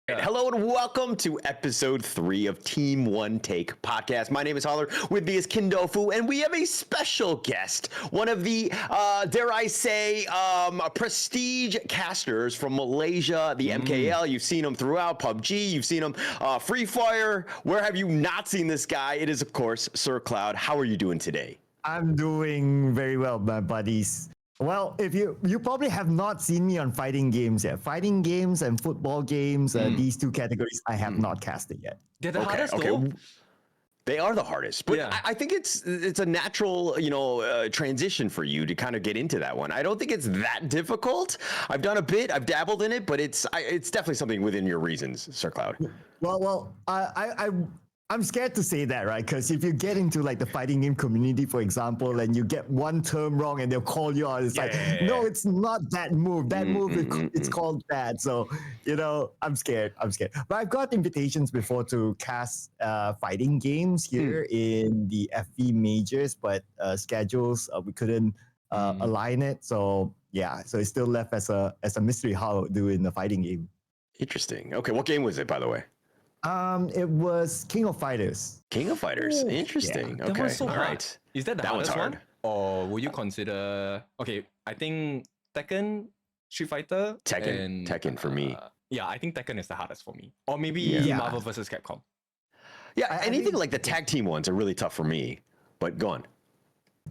Yeah. Hello and welcome to episode 3 of Team One Take podcast. My name is Holler. With me is Kindofu, and we have a special guest, one of the, dare I say, prestige casters from Malaysia, the MKL. You've seen him throughout PUBG. You've seen him Free Fire. Where have you not seen this guy? It is, of course, Sir Cloud. How are you doing today? I'm doing very well, my buddies. Well, if you probably have not seen me on fighting games yet. Fighting games and football games, these two categories, I have not casted yet. They're the hardest though. They are the hardest, but Yeah. I think it's a natural, transition for you to kind of get into that one. I don't think it's that difficult. I've done a bit, I've dabbled in it, but it's definitely something within your reasons, Sir Cloud. Well, I'm scared to say that, right? Because if you get into like the fighting game community, for example, and you get one term wrong and they'll call you out, it's no, it's not that move. That move, it's called that. So, I'm scared. But I've got invitations before to cast fighting games here in the FV majors, but schedules, we couldn't align it. So, yeah, so it's still left as a mystery how I'll do in the fighting game. Interesting. Okay, what game was it, by the way? It was King of Fighters. King of Fighters. Interesting. That Okay. one's so All hard. right. Is that the That one's hardest hard. one? Or will you consider? Okay, I think Tekken, Street Fighter, Tekken for me. Yeah, I think Tekken is the hardest for me. Or maybe Yeah. Marvel vs. Capcom. Yeah, I anything think- like the tag team ones are really tough for me. But go on.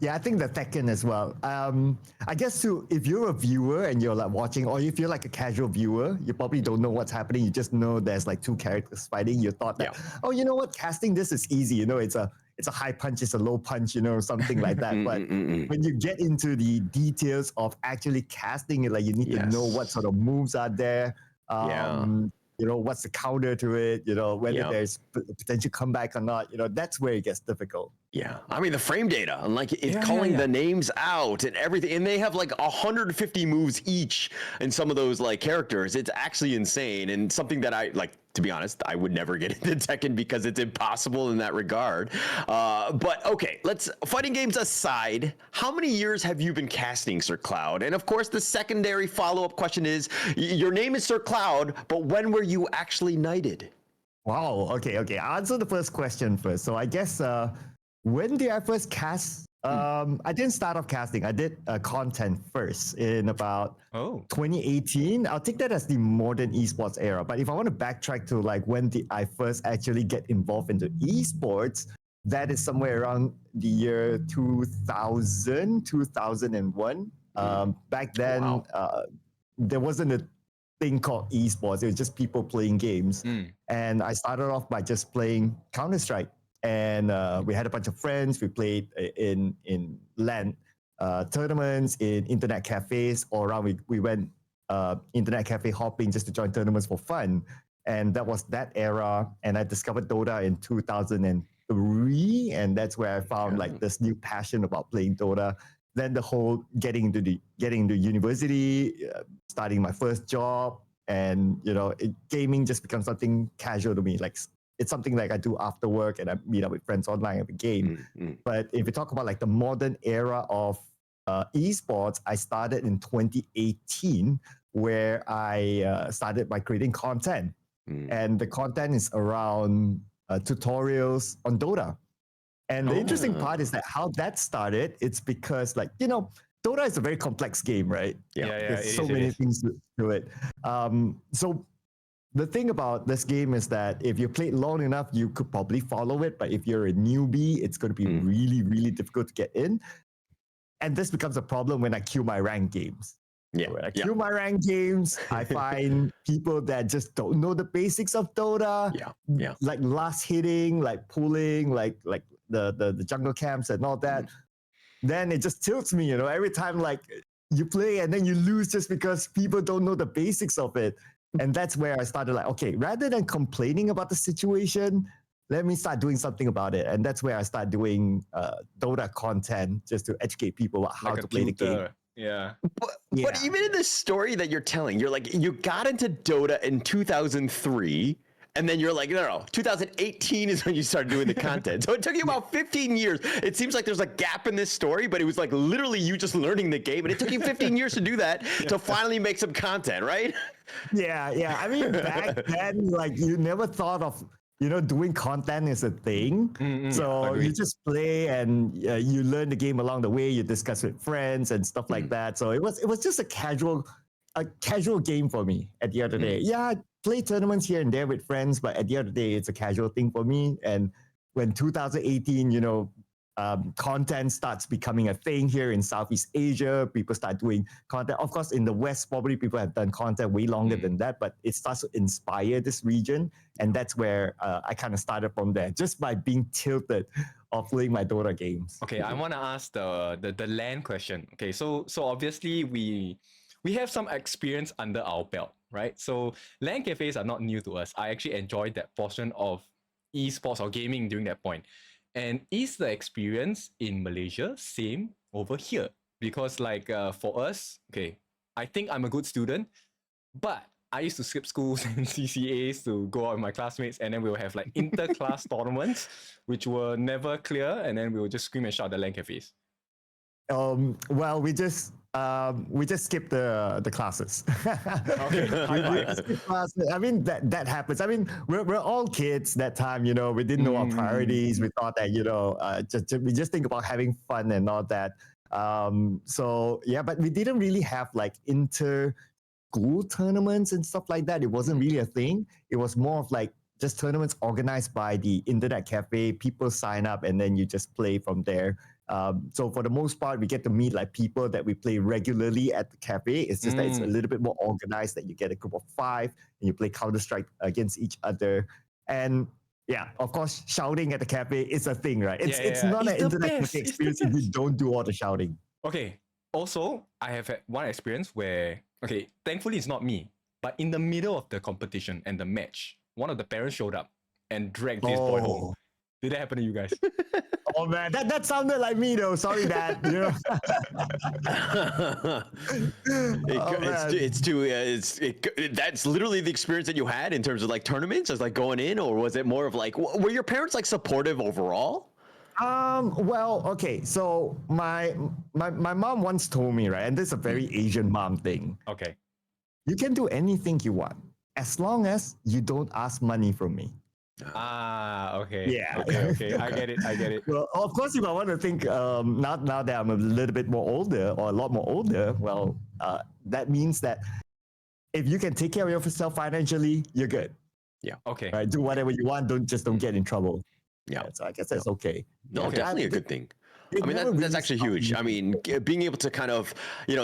Yeah, I think the Tekken as well. I guess if you're a viewer and you're like watching, or if you're like a casual viewer, you probably don't know what's happening. You just know there's like two characters fighting. You thought that, oh, you know what, casting this is easy. It's a high punch, it's a low punch, something like that. But when you get into the details of actually casting it, like you need to know what sort of moves are there. What's the counter to it? Whether there's potential comeback or not. That's where it gets difficult. Yeah, I mean the frame data and like it's calling the names out and everything, and they have like 150 moves each in some of those like characters. It's actually insane, and something that I like. To be honest, I would never get into Tekken because it's impossible in that regard. But okay, fighting games aside, how many years have you been casting, Sir Cloud? And of course, the secondary follow-up question is, your name is Sir Cloud, but when were you actually knighted? Wow. Okay. I'll answer the first question first. So I guess when did I first cast? I didn't start off casting. I did content first in about 2018. I'll take that as the modern esports era. But if I want to backtrack to like when did I first actually get involved into esports, that is somewhere around the year 2000, 2001. Back then, there wasn't a thing called esports. It was just people playing games. And I started off by just playing Counter-Strike. And we had a bunch of friends. We played in LAN tournaments, in internet cafes all around. We went internet cafe hopping just to join tournaments for fun. And that was that era. And I discovered Dota in 2003. And that's where I found like this new passion about playing Dota. Then the whole getting into university, starting my first job. And, gaming just becomes something casual to me. Like, it's something like I do after work and I meet up with friends online and we game. But if you talk about like the modern era of esports, I started in 2018 where I started by creating content. And the content is around tutorials on Dota. And the interesting part is that how that started, it's because like, Dota is a very complex game, right? There's so many things to it. So the thing about this game is that if you play it long enough, you could probably follow it. But if you're a newbie, it's going to be really, really difficult to get in. And this becomes a problem when I queue my ranked games. When I queue my ranked games, I find people that just don't know the basics of Dota. Like last hitting, like pulling, like the jungle camps and all that. Then it just tilts me, every time like you play and then you lose just because people don't know the basics of it. And that's where I started like, okay, rather than complaining about the situation, let me start doing something about it. And that's where I started doing Dota content just to educate people about how to play the game. But even in the story that you're telling, you're like, you got into Dota in 2003 And then you're like, no, 2018 is when you started doing the content. So it took you about 15 years. It seems like there's a gap in this story, but it was like literally you just learning the game. And it took you 15 years to do that to finally make some content, right? Yeah. I mean, back then, like you never thought of, doing content is a thing. So you just play and you learn the game along the way. You discuss with friends and stuff like that. So it was just a casual game for me at the end of the day. Yeah, I play tournaments here and there with friends, but at the end of the day, it's a casual thing for me. And when 2018, content starts becoming a thing here in Southeast Asia, people start doing content. Of course, in the West, probably people have done content way longer than that, but it starts to inspire this region. And that's where I kind of started from there, just by being tilted of playing my Dota games. Okay, I want to ask the LAN question. Okay, so obviously we have some experience under our belt, right? So LAN cafes are not new to us. I actually enjoyed that portion of esports or gaming during that point. And is the experience in Malaysia same over here? Because like for us, okay, I think I'm a good student, but I used to skip schools and CCAs to go out with my classmates, and then we'll have like inter-class tournaments, which were never clear, and then we will just scream and shout at the LAN cafes. Well, we just skip the classes. Okay. I mean that happens. I mean we're all kids that time. We didn't know our priorities. We thought that we just think about having fun and all that. So yeah, but we didn't really have like school tournaments and stuff like that. It wasn't really a thing. It was more of like just tournaments organized by the internet cafe. People sign up and then you just play from there. So for the most part, we get to meet like people that we play regularly at the cafe. It's just that it's a little bit more organized, that you get a group of 5 and you play Counter-Strike against each other. And yeah, of course, shouting at the cafe is a thing, right? It's not an internet cafe experience if you don't do all the shouting. Okay. Also, I have had one experience where, okay, thankfully it's not me, but in the middle of the competition and the match, one of the parents showed up and dragged this boy home. Did that happen to you guys? Oh man, that sounded like me though. Sorry, Dad. That's literally the experience that you had in terms of like tournaments, as like going in, or was it more of like, were your parents like supportive overall? Well, okay. So my mom once told me, right, and this is a very Asian mom thing. Okay. You can do anything you want as long as you don't ask money from me. Okay. Yeah. Okay. I get it. Well, of course, if I want to think now that I'm a little bit more older, or a lot more older, well, that means that if you can take care of yourself financially, you're good. Yeah. Okay. Right. Do whatever you want. Don't get in trouble. Yeah. So I guess that's okay. No, definitely a good thing. I mean, that's actually huge. I mean, being able to kind of,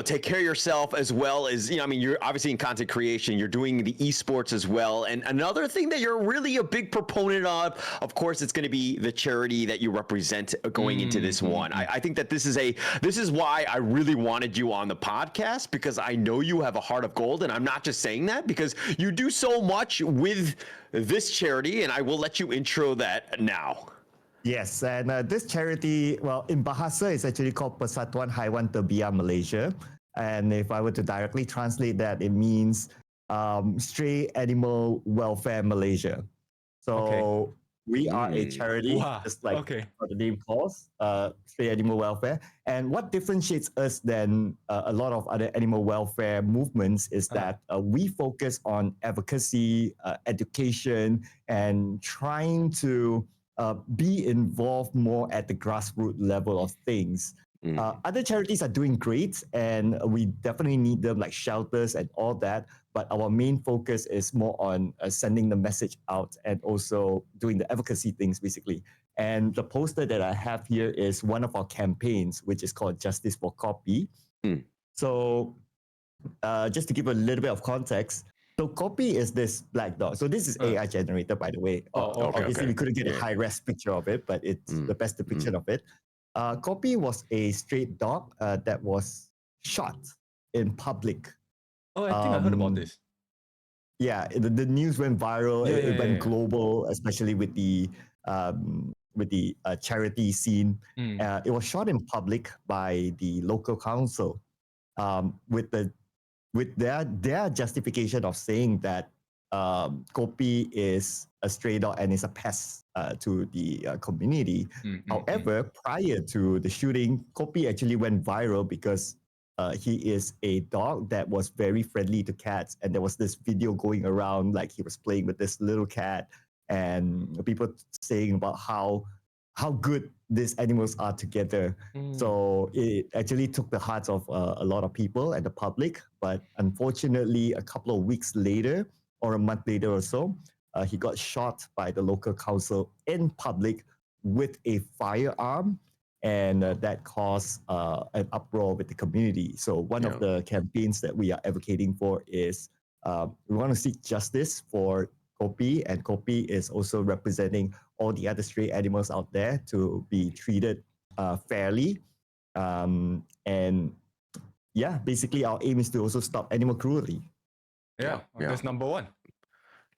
take care of yourself, as well as, I mean, you're obviously in content creation, you're doing the esports as well. And another thing that you're really a big proponent of course, it's going to be the charity that you represent going into this one. I think that this is why I really wanted you on the podcast, because I know you have a heart of gold. And I'm not just saying that because you do so much with this charity, and I will let you intro that now. Yes, and this charity, well, in Bahasa, it's actually called Persatuan Haiwan Terbiar Malaysia. And if I were to directly translate that, it means Stray Animal Welfare Malaysia. So we are a charity, just like what the name calls, Stray Animal Welfare. And what differentiates us than a lot of other animal welfare movements is that we focus on advocacy, education, and trying to be involved more at the grassroots level of things. Other charities are doing great, and we definitely need them, like shelters and all that. But our main focus is more on sending the message out and also doing the advocacy things, basically. And the poster that I have here is one of our campaigns, which is called Justice for Kopi. So just to give a little bit of context, so Kopi is this black dog. So this is AI generated, by the way. Obviously, we couldn't get a high-res picture of it, but it's the best depiction of it. Kopi was a stray dog that was shot in public. Oh, I think I heard about this. Yeah, the news went viral. It went global, especially with the charity scene. It was shot in public by the local council, with their justification of saying that Kopi is a stray dog and is a pest to the community. However, prior to the shooting, Kopi actually went viral because he is a dog that was very friendly to cats. And there was this video going around, like he was playing with this little cat, and people saying about how good these animals are together. So it actually took the hearts of a lot of people and the public. But unfortunately, a couple of weeks later, or a month later or so, he got shot by the local council in public with a firearm, and that caused an uproar with the community. So one of the campaigns that we are advocating for is we want to seek justice for Kopi, and Kopi is also representing all the other stray animals out there to be treated fairly. And yeah, basically our aim is to also stop animal cruelty. That's number one.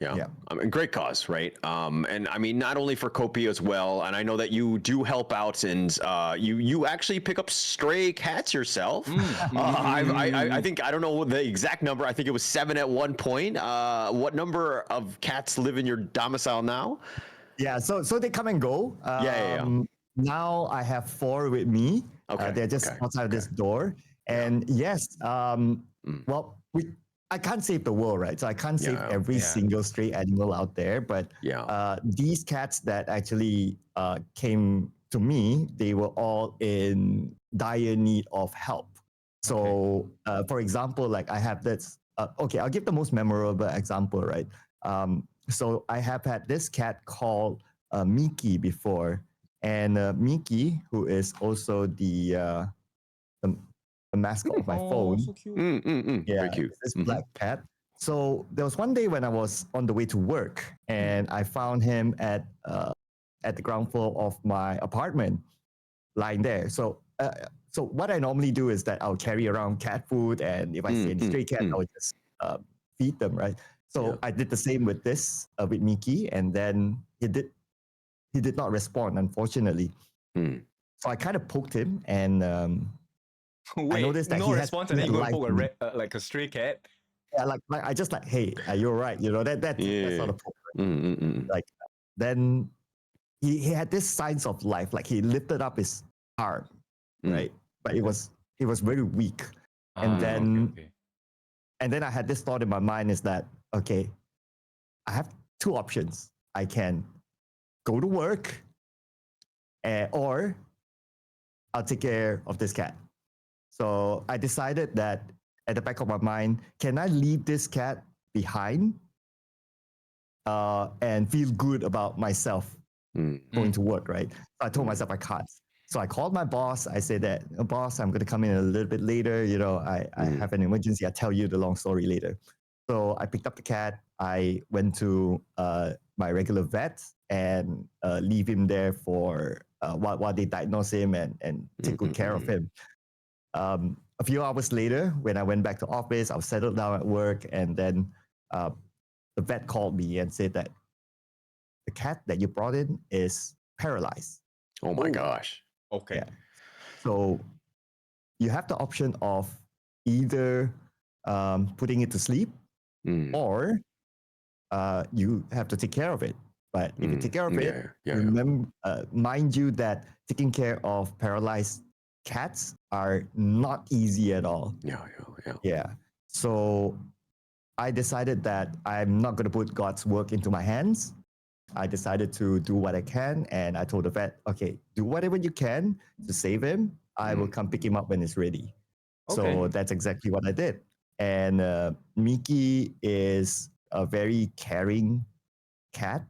Yeah. I mean, great cause, right? And I mean, not only for Kopi as well, and I know that you do help out, and you actually pick up stray cats yourself. I think, I don't know the exact number. I think it was 7 at one point. What number of cats live in your domicile now? Yeah, so they come and go. Now I have 4 with me. They're just outside this door. And yes, well, I can't save the world, right? So I can't save every single stray animal out there. But these cats that actually came to me, they were all in dire need of help. So, for example, like I have this. I'll give the most memorable example, right? So I have had this cat called Miki before, and Miki, who is also the mascot of my phone. So cute. Yeah, very cute. this black cat. So there was one day when I was on the way to work, and I found him at the ground floor of my apartment, lying there. So what I normally do is that I'll carry around cat food, and if I see any stray cat, I would just feed them, right? So I did the same with this with Miki, and then he did not respond, unfortunately. So I kind of poked him, and Wait, I noticed that no he response, and then you go and poke like a stray cat. Yeah, like I just like, hey, are you all right? You know, that's not a poke. Right? Like then he had this signs of life, like he lifted up his arm, right? But it was very weak. And then I had this thought in my mind is that, okay, I have 2 options. I can go to work, or I'll take care of this cat. So I decided that at the back of my mind, can I leave this cat behind and feel good about myself going to work, right? So I told myself I can't. So I called my boss. I said that, boss, I'm going to come in a little bit later. You know, I have an emergency. I'll tell you the long story later. So I picked up the cat. I went to my regular vet and leave him there for while they diagnose him and take good care of him. A few hours later, when I went back to office, I was settled down at work, and then the vet called me and said that the cat that you brought in is paralyzed. Oh my gosh. Okay. Yeah. So you have the option of either putting it to sleep, or you have to take care of it. But if you take care of it, remember, mind you that taking care of paralyzed cats are not easy at all. Yeah. So I decided that I'm not going to put God's work into my hands. I decided to do what I can, and I told the vet, okay, do whatever you can to save him. I will come pick him up when it's ready. So that's exactly what I did. And Miki is a very caring cat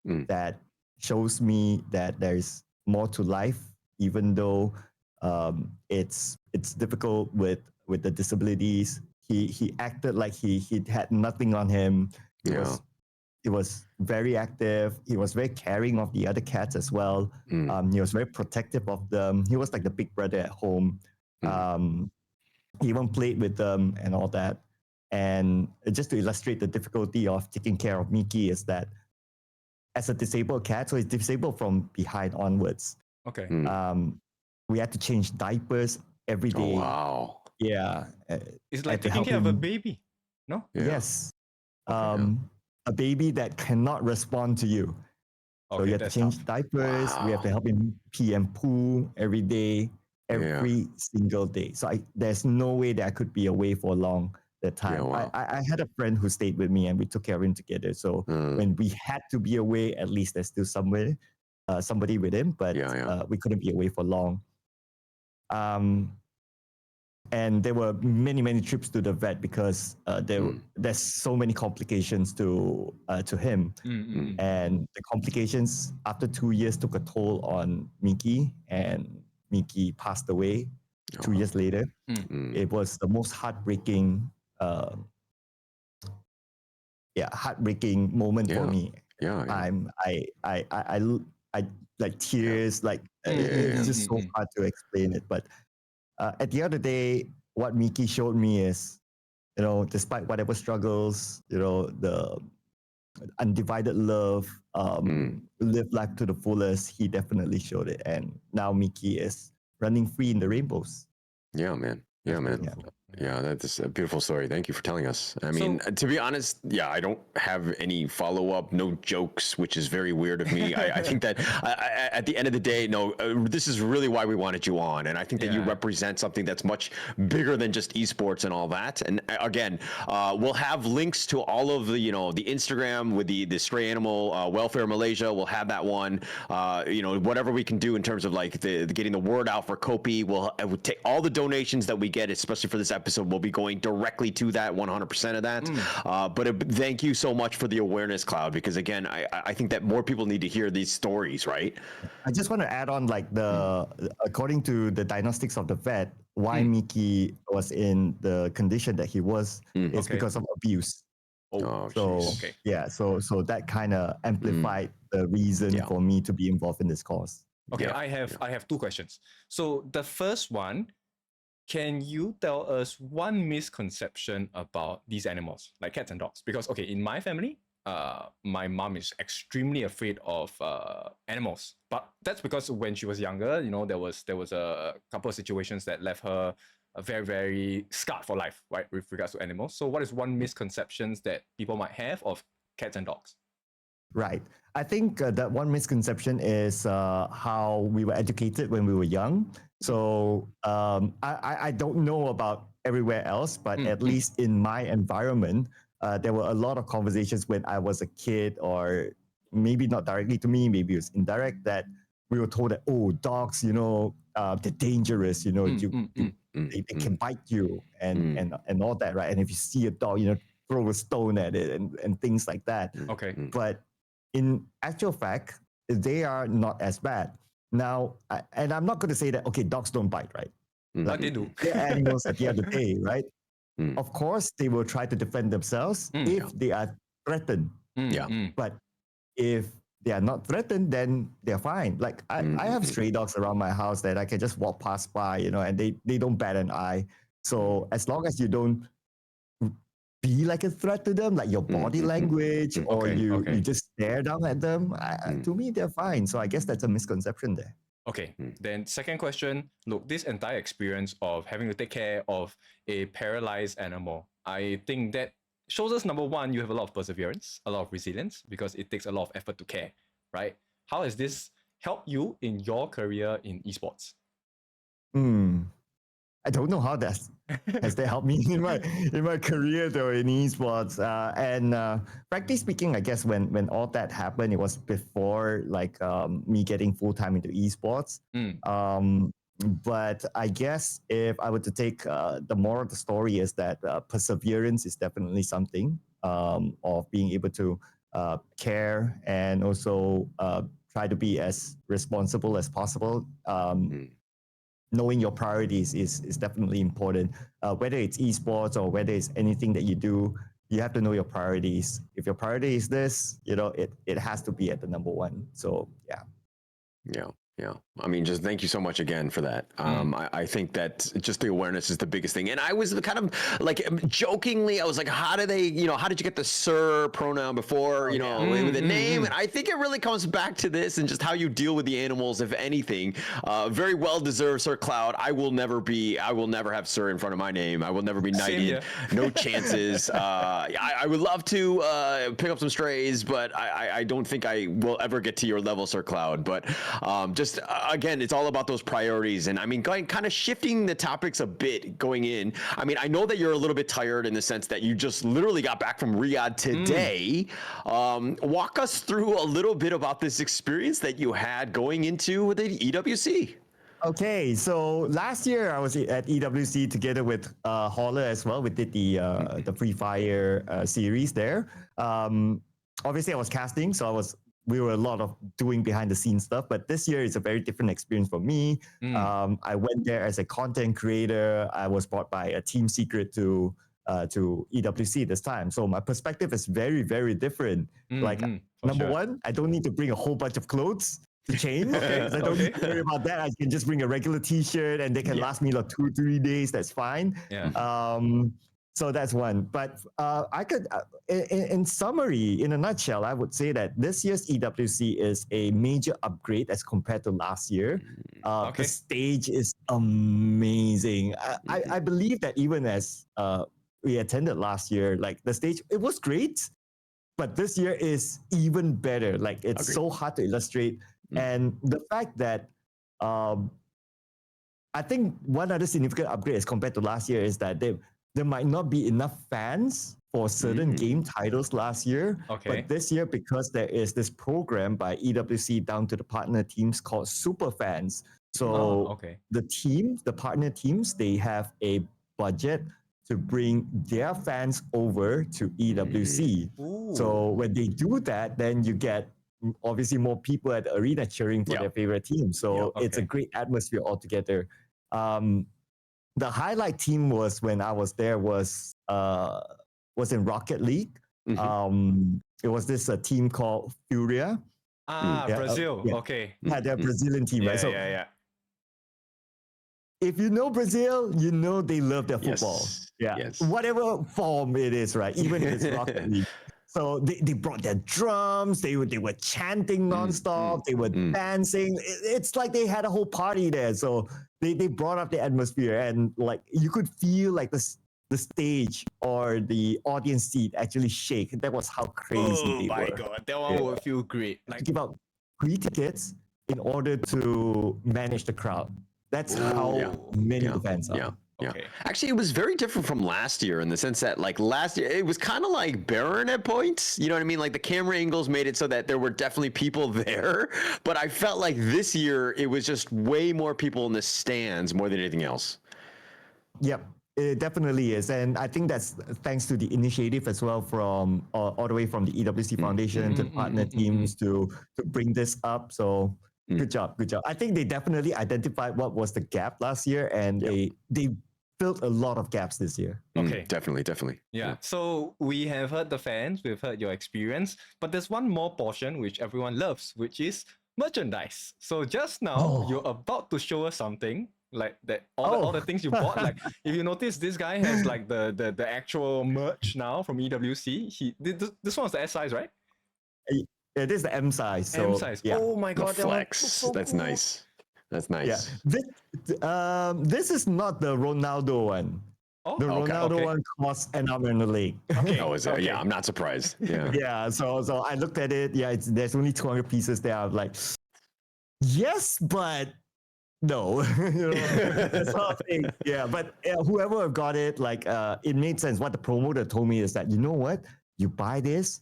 that shows me that there's more to life, even though it's difficult with the disabilities. He acted like he had nothing on him. He was very active. He was very caring of the other cats as well. He was very protective of them. He was like the big brother at home. He even played with them and all that. And just to illustrate the difficulty of taking care of Miki is that as a disabled cat, so he's disabled from behind onwards. Okay. We had to change diapers every day. Oh, wow. Yeah. It's like taking care of a baby. No? Yes. a baby that cannot respond to you. So you have to change diapers. We have to help him pee and poo every day, every single day. So there's no way that I could be away for long that time. Yeah, wow. I had a friend who stayed with me and we took care of him together. So when we had to be away, at least there's still somebody with him, but we couldn't be away for long. And there were many, many trips to the vet because there's so many complications to him. And the complications after 2 years took a toll on Miki, and Miki passed away 2 years later. It was the most heartbreaking moment for me. I like tears, like it's just so hard to explain it. But at the end of the day, what Miki showed me is, despite whatever struggles, the undivided love, live life to the fullest, he definitely showed it. And now Miki is running free in the rainbows. Yeah, man. Yeah, man. Yeah, that's a beautiful story. Thank you for telling us. I mean, to be honest, I don't have any follow-up, no jokes, which is very weird of me. I think that at the end of the day, this is really why we wanted you on. And I think that you represent something that's much bigger than just esports and all that. And again, we'll have links to all of the, the Instagram with the Stray Animal Welfare Malaysia. We'll have that one, whatever we can do in terms of like the getting the word out for Kopi. We'll take all the donations that we get, especially for this episode, will be going directly to that 100% of that. But thank you so much for the awareness, Cloud, because again, I think that more people need to hear these stories, right? I just want to add on, like, according to the diagnostics of the vet, why Miki was in the condition that he was is because of abuse. So that kind of amplified the reason for me to be involved in this cause. Okay, I have two questions. So the first one, can you tell us one misconception about these animals, like cats and dogs? Because, in my family, my mom is extremely afraid of animals. But that's because when she was younger, there was a couple of situations that left her very, very scarred for life, right, with regards to animals. So what is one misconceptions that people might have of cats and dogs? Right. I think that one misconception is how we were educated when we were young. So I don't know about everywhere else, but at least in my environment, there were a lot of conversations when I was a kid, or maybe not directly to me, maybe it was indirect, that we were told that, dogs, they're dangerous, they can bite you and all that, right? And if you see a dog, throw a stone at it and things like that. Okay. But in actual fact, they are not as bad. Now, and I'm not going to say that, dogs don't bite, right? But they do. They're animals at the end of the day, right? Of course, they will try to defend themselves if they are threatened. But if they are not threatened, then they're fine. Like I have stray dogs around my house that I can just walk past by, and they don't bat an eye. So as long as you don't be like a threat to them, like your body language, or you just stare down at them, to me, they're fine. So I guess that's a misconception there. Okay, then second question, look, this entire experience of having to take care of a paralyzed animal, I think that shows us, number one, you have a lot of perseverance, a lot of resilience, because it takes a lot of effort to care, right? How has this helped you in your career in esports? I don't know how has that helped me in my career though in esports. And frankly speaking, I guess when all that happened, it was before me getting full time into esports. But I guess if I were to take the moral of the story is that perseverance is definitely something of being able to care and also try to be as responsible as possible. Knowing your priorities is definitely important. Whether it's esports or whether it's anything that you do, you have to know your priorities. If your priority is this, it has to be at the number one. So yeah. Yeah. I mean, just thank you so much again for that. I think that just the awareness is the biggest thing. And I was kind of like jokingly, I was like, how did you get the sir pronoun before, with the name? And I think it really comes back to this and just how you deal with the animals, if anything. Very well deserved, Sir Cloud. I will never have sir in front of my name. I will never be knighted. No chances. I would love to pick up some strays, but I don't think I will ever get to your level, Sir Cloud. But just again, it's all about those priorities. And I mean, kind of shifting the topics a bit going in. I mean, I know that you're a little bit tired in the sense that you just literally got back from Riyadh today. Walk us through a little bit about this experience that you had going into the EWC. Okay, so last year I was at EWC together with Holler as well. We did the Free Fire series there. Obviously, I was casting, so we were a lot of doing behind the scenes stuff. But this year is a very different experience for me. I went there as a content creator. I was brought by a team secret to EWC this time. So my perspective is very, very different. Number one, I don't need to bring a whole bunch of clothes to change. I don't need to worry about that. I can just bring a regular t-shirt and they can last me like 2-3 days. That's fine. So that's one. But I could, in summary, in a nutshell, I would say that this year's EWC is a major upgrade as compared to last year. The stage is amazing. I believe that even as we attended last year, like the stage, it was great, but this year is even better. Like it's so hard to illustrate. And the fact that I think one other significant upgrade as compared to last year is that there might not be enough fans for certain game titles last year. But this year, because there is this program by EWC down to the partner teams called Super Fans. So the partner teams, they have a budget to bring their fans over to EWC. So when they do that, then you get obviously more people at the arena cheering for their favorite team. So it's a great atmosphere altogether. The highlight team was when I was there was in Rocket League. It was this team called Furia. Brazil. They're a Brazilian team, right? So if you know Brazil, you know they love their football. Whatever form it is, right? Even if it's Rocket League. So they brought their drums, they were chanting nonstop, they were dancing. It's like they had a whole party there. So they brought up the atmosphere, and like you could feel like the stage or the audience seat actually shake. That was how crazy they were. Oh my god, that one would feel great. Like give out free tickets in order to manage the crowd. That's how many the fans are. Actually, it was very different from last year in the sense that like last year, it was kind of like barren at points. You know what I mean? Like the camera angles made it so that there were definitely people there. But I felt like this year, it was just way more people in the stands more than anything else. Yep. It definitely is. And I think that's thanks to the initiative as well from all the way from the EWC Foundation to the partner teams to bring this up. So good job. I think they definitely identified what was the gap last year, and they filled a lot of gaps this year. Definitely. Yeah. So we have heard the fans, we've heard your experience, but there's one more portion which everyone loves, which is merchandise. So just now, you're about to show us something like that. All the things you bought. Like if you notice, this guy has like the actual merch now from EWC. This one's the S size, right? It is the M size. So, M size. Yeah. Oh my god, the flex. So That's cool. nice. That's nice. Yeah. This is not the Ronaldo one. The Ronaldo one costs an arm and a leg. Oh, is it? Yeah, I'm not surprised. Yeah. So I looked at it. Yeah, there's only 200 pieces there. I'm like, yes, but no. That's sort of thing. Yeah, but whoever got it, like, it made sense. What the promoter told me is that, you know what? You buy this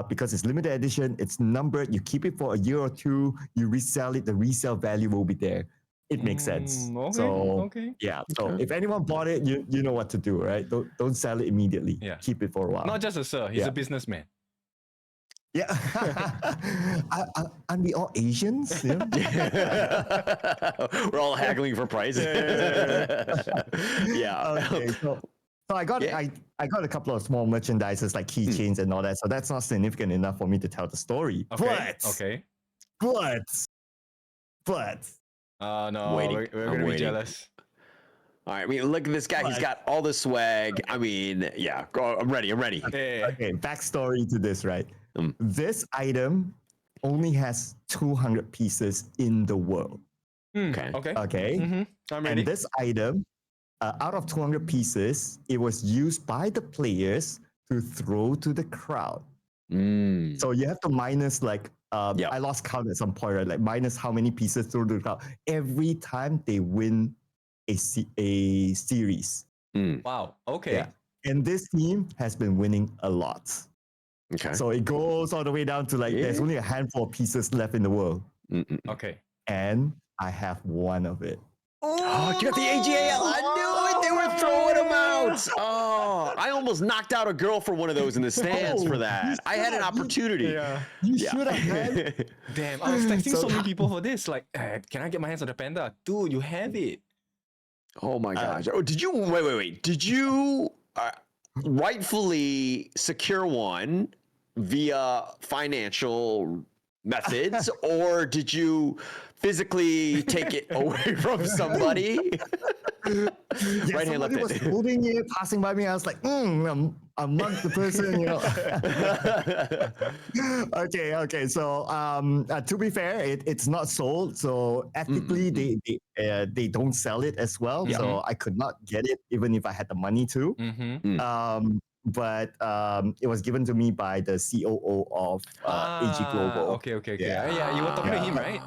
because it's limited edition, it's numbered, you keep it for a year or two, you resell it, the resale value will be there. It makes sense. So if anyone bought it, you know what to do, right? Don't sell it immediately. Yeah. Keep it for a while. Not just a sir, he's a businessman. Yeah. Aren't we all Asians? Yeah. We're all haggling for price. Okay, so I got I got a couple of small merchandises like keychains and all that. So that's not significant enough for me to tell the story. But But no, Waiting. we're I'm gonna be waiting. jealous. All right, I mean, look at this guy. He's got all the swag. I mean, yeah, go. I'm ready. Yeah. okay, backstory to this, right? This item only has 200 pieces in the world. Okay. Okay. I'm ready. And this item, out of 200 pieces, it was used by the players to throw to the crowd. So you have to minus like, I lost count at some point, right? Like minus how many pieces throw to the crowd every time they win a series. Wow. Okay. Yeah. And this team has been winning a lot. Okay. So it goes all the way down to like there's only a handful of pieces left in the world. Okay. And I have one of it. Oh, you got the AG.AL. I knew it. They were throwing them out. Oh, I almost knocked out a girl for one of those in the stands for that. I had an opportunity. You should have, man. Damn, I was texting so many people for this. Like, can I get my hands on the panda? Dude, you have it. Oh my gosh. Oh, did you wait. Did you rightfully secure one via financial methods, or did you physically take it away from somebody? Right hand, left somebody was hand. holding it, passing by me. I was like, I'm not the person, you know. Okay. So, to be fair, it's not sold. So ethically, they don't sell it as well. So I could not get it even if I had the money to. But it was given to me by the COO of AG Global. Okay. Yeah, you were talking to him, right?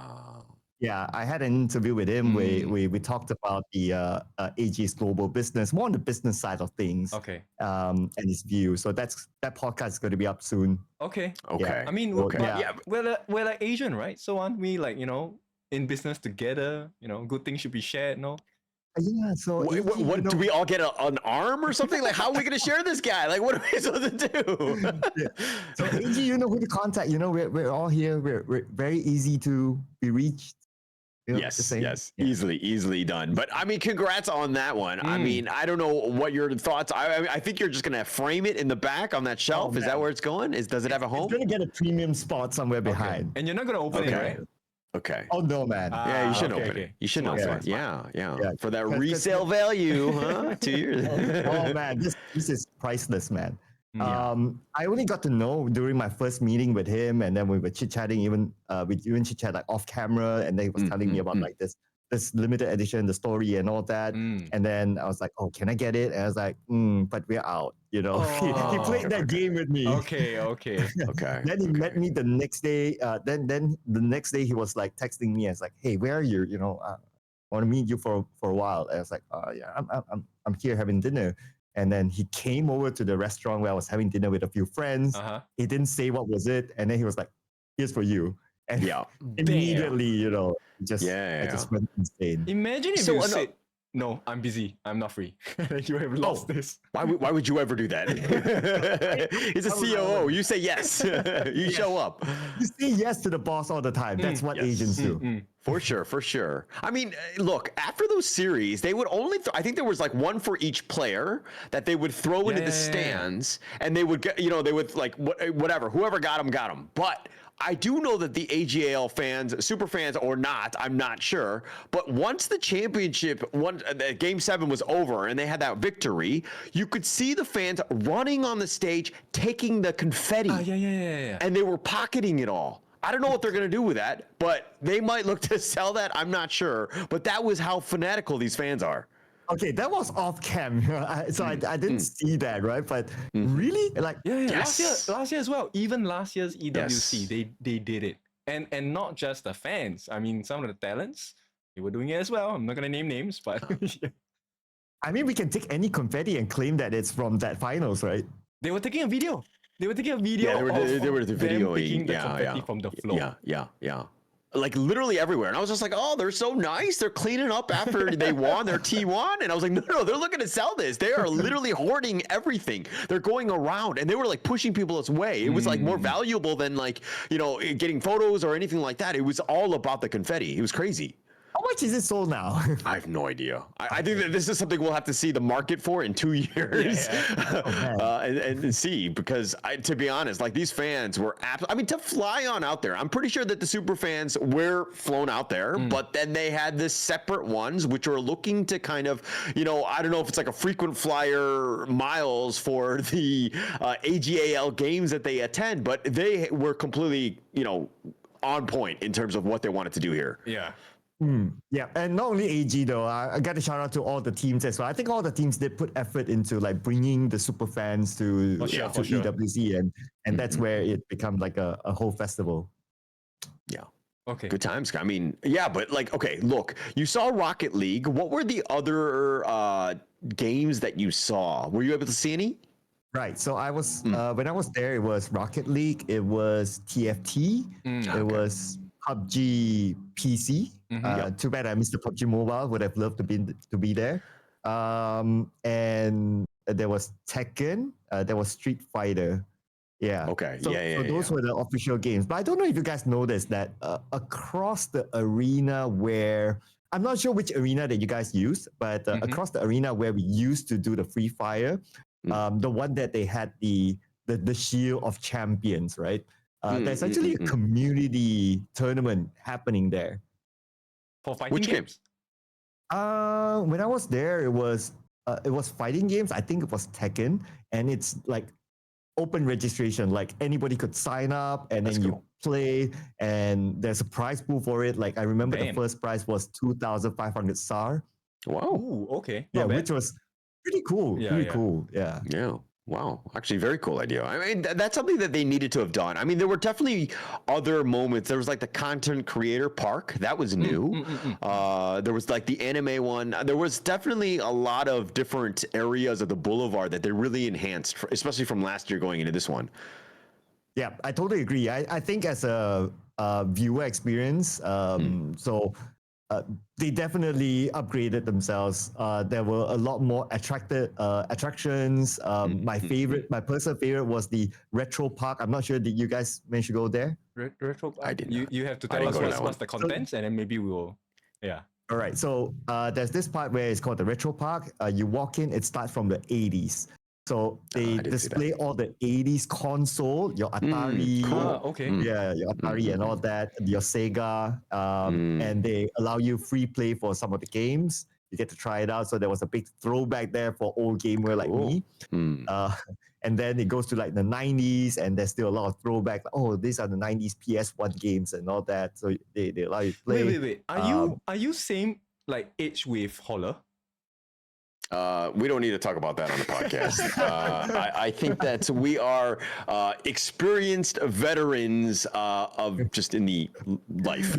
Yeah, I had an interview with him. We talked about the AG's global business, more on the business side of things. Okay. And his view. So that podcast is going to be up soon. Okay. Okay. I mean, Okay. we're like Asian, right? So aren't we like, in business together? Good things should be shared, no? Yeah. So what do we all get an arm or something? Like, how are we going to share this guy? Like, what are we supposed to do? So AG, you know who to contact. We're all here. We're very easy to be reached. Yes, easily done. But I mean, congrats on that one. I mean, I don't know what your thoughts. I think you're just gonna frame it in the back on that shelf. Is that where it's going? Does it have a home? It's gonna get a premium spot somewhere behind. And you're not gonna open it, right? Okay. Oh no, man. Yeah, you should open it. You should open it. Yeah. For that resale value, huh? 2 years. Oh man, this is priceless, man. I only got to know during my first meeting with him, and then we were chit-chatting, we even chit-chat like off camera, and then he was telling me about like this limited edition, the story and all that. And then I was like, oh, can I get it? And I was like, but we're out. He played that game with me. Okay. Then he met me the next day. Then the next day he was like texting me. I was like, hey, where are you? I want to meet you for a while. And I was like, yeah, I'm here having dinner. And then he came over to the restaurant where I was having dinner with a few friends. He didn't say what was it, and then he was like, "Here's for you." And immediately, I just went insane. Imagine if you said, "No, I'm busy. I'm not free." You have lost this. Why would you ever do that? He's a COO. You say yes. You show up. You say yes to the boss all the time. That's what agents do. For sure. I mean, look, after those series, they would only, I think there was like one for each player that they would throw into the stands, and they would get, they would like, whatever, whoever got them. But I do know that the AG.AL fans, super fans or not, I'm not sure. But once the championship, Game 7 was over and they had that victory, you could see the fans running on the stage, taking the confetti. Yeah. And they were pocketing it all. I don't know what they're going to do with that, but they might look to sell that. I'm not sure. But that was how fanatical these fans are. Okay, that was off cam, so I didn't see that, right? But really, like, last year as well. Even last year's EWC, they did it, and not just the fans. I mean, some of the talents, they were doing it as well. I'm not gonna name names, but I mean, we can take any confetti and claim that it's from that finals, right? They were taking a video. They were taking a video. Yeah, they were videoing the confetti from the floor. Yeah. Like literally everywhere. And I was just like, oh, they're so nice. They're cleaning up after they won their T1. And I was like, no, they're looking to sell this. They are literally hoarding everything. They're going around and they were like pushing people this way. It was like more valuable than like, getting photos or anything like that. It was all about the confetti. It was crazy. How much is it sold now? I have no idea. I think that this is something we'll have to see the market for in 2 years and see, because to be honest, like these fans were, I mean, to fly on out there, I'm pretty sure that the super fans were flown out there, but then they had this separate ones, which are looking to kind of, you know, I don't know if it's like a frequent flyer miles for the AG.AL games that they attend, but they were completely, you know, on point in terms of what they wanted to do here. Yeah. Yeah, and not only AG though, I got to shout out to all the teams as well. I think all the teams did put effort into like bringing the super fans to EWC, and that's where it becomes like a whole festival. Yeah. Okay. Good times. I mean, yeah, but like, okay, look, you saw Rocket League. What were the other games that you saw? Were you able to see any? Right. So I was when I was there, it was Rocket League, it was TFT, it was PUBG PC. Too bad I missed the PUBG Mobile. Would have loved to be there. And there was Tekken. There was Street Fighter. Yeah. Okay. So those were the official games. But I don't know if you guys noticed that across the arena where I'm not sure which arena that you guys used, but across the arena where we used to do the Free Fire, the one that they had the Shield of Champions, right? There's actually a community tournament happening there. For fighting games? When I was there, it was fighting games. I think it was Tekken, and it's like open registration. Like anybody could sign up, and then you play, and there's a prize pool for it. Like I remember the first prize was 2,500 SAR. Wow. Ooh, okay. Yeah, which was pretty cool. Cool. Yeah. Yeah. Wow. Actually, very cool idea. I mean, that's something that they needed to have done. I mean, there were definitely other moments. There was like the content creator park. That was new. There was like the anime one. There was definitely a lot of different areas of the boulevard that they really enhanced, especially from last year going into this one. Yeah, I totally agree. I think as a viewer experience, they definitely upgraded themselves. There were a lot more attractions. My personal favorite was the retro park. I'm not sure, did you guys manage to go there? Retro park? I didn't. You have to tell us what's the contents, and then maybe we will. Yeah. All right. So there's this part where it's called the retro park. You walk in, it starts from the 80s. So they display all the 80s console, your Atari, your Atari and all that, your Sega, and they allow you free play for some of the games. You get to try it out. So there was a big throwback there for old gamer like me. And then it goes to like the 90s, and there's still a lot of throwback. Oh, these are the 90s PS1 games and all that. So they allow you to play. Wait. Are you same like age with Holler? We don't need to talk about that on the podcast. I think that we are experienced veterans of just in the life.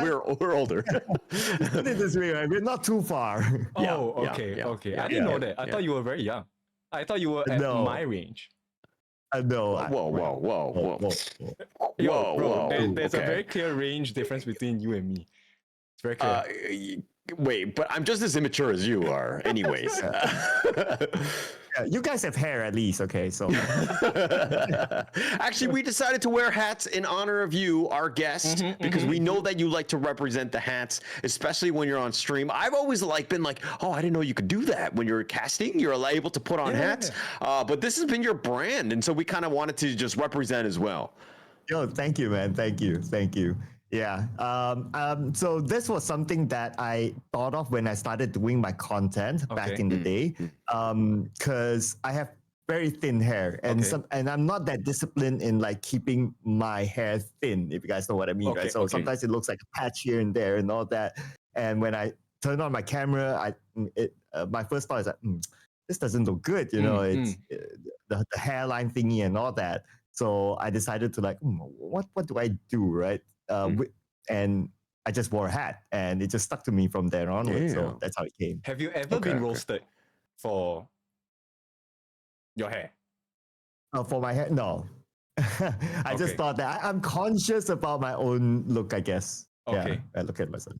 we're older. Put it this way, right? We're not too far. Okay. I didn't know that. I thought you were very young. I thought you were at my range. No. Whoa. There's a very clear range difference between you and me. It's very clear. Wait, but I'm just as immature as you are, anyways. You guys have hair at least, okay? So actually, we decided to wear hats in honor of you, our guest, because we know that you like to represent the hats, especially when you're on stream. I've always been like, oh, I didn't know you could do that when you're casting. You're able to put on hats, but this has been your brand, and so we kind of wanted to just represent as well. Yo, thank you, man. Thank you. Yeah. So this was something that I thought of when I started doing my content back in the day, because I have very thin hair, and and I'm not that disciplined in like keeping my hair thin, if you guys know what I mean, right? So sometimes it looks like a patch here and there and all that. And when I turn on my camera, my first thought is like, this doesn't look good, you know? It's the hairline thingy and all that. So I decided to like, what do I do, right? And I just wore a hat, and it just stuck to me from there onward. So that's how it came. Have you ever been roasted for your hair? For my hair, no. I just thought that I'm conscious about my own look, I guess. Yeah, I look at myself.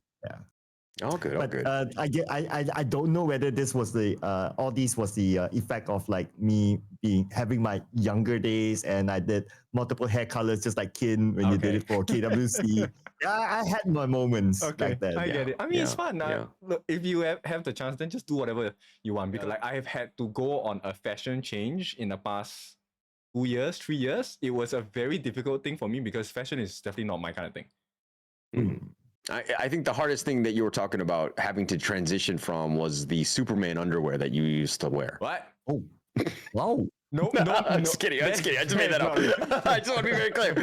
Oh, good. But good. I don't know whether this was the all these was the effect of like me having my younger days, and I did multiple hair colors just like Kin when you did it for KWC. Yeah, I had my moments back then. I get it. I mean, it's fun. Yeah. Look, if you have the chance, then just do whatever you want. Because like I have had to go on a fashion change in the past 2 years, 3 years. It was a very difficult thing for me because fashion is definitely not my kind of thing. Mm-hmm. I think the hardest thing that you were talking about having to transition from was the Superman underwear that you used to wear. What? Oh, wow. No, I'm just kidding. I just made that up. I just want to be very clear.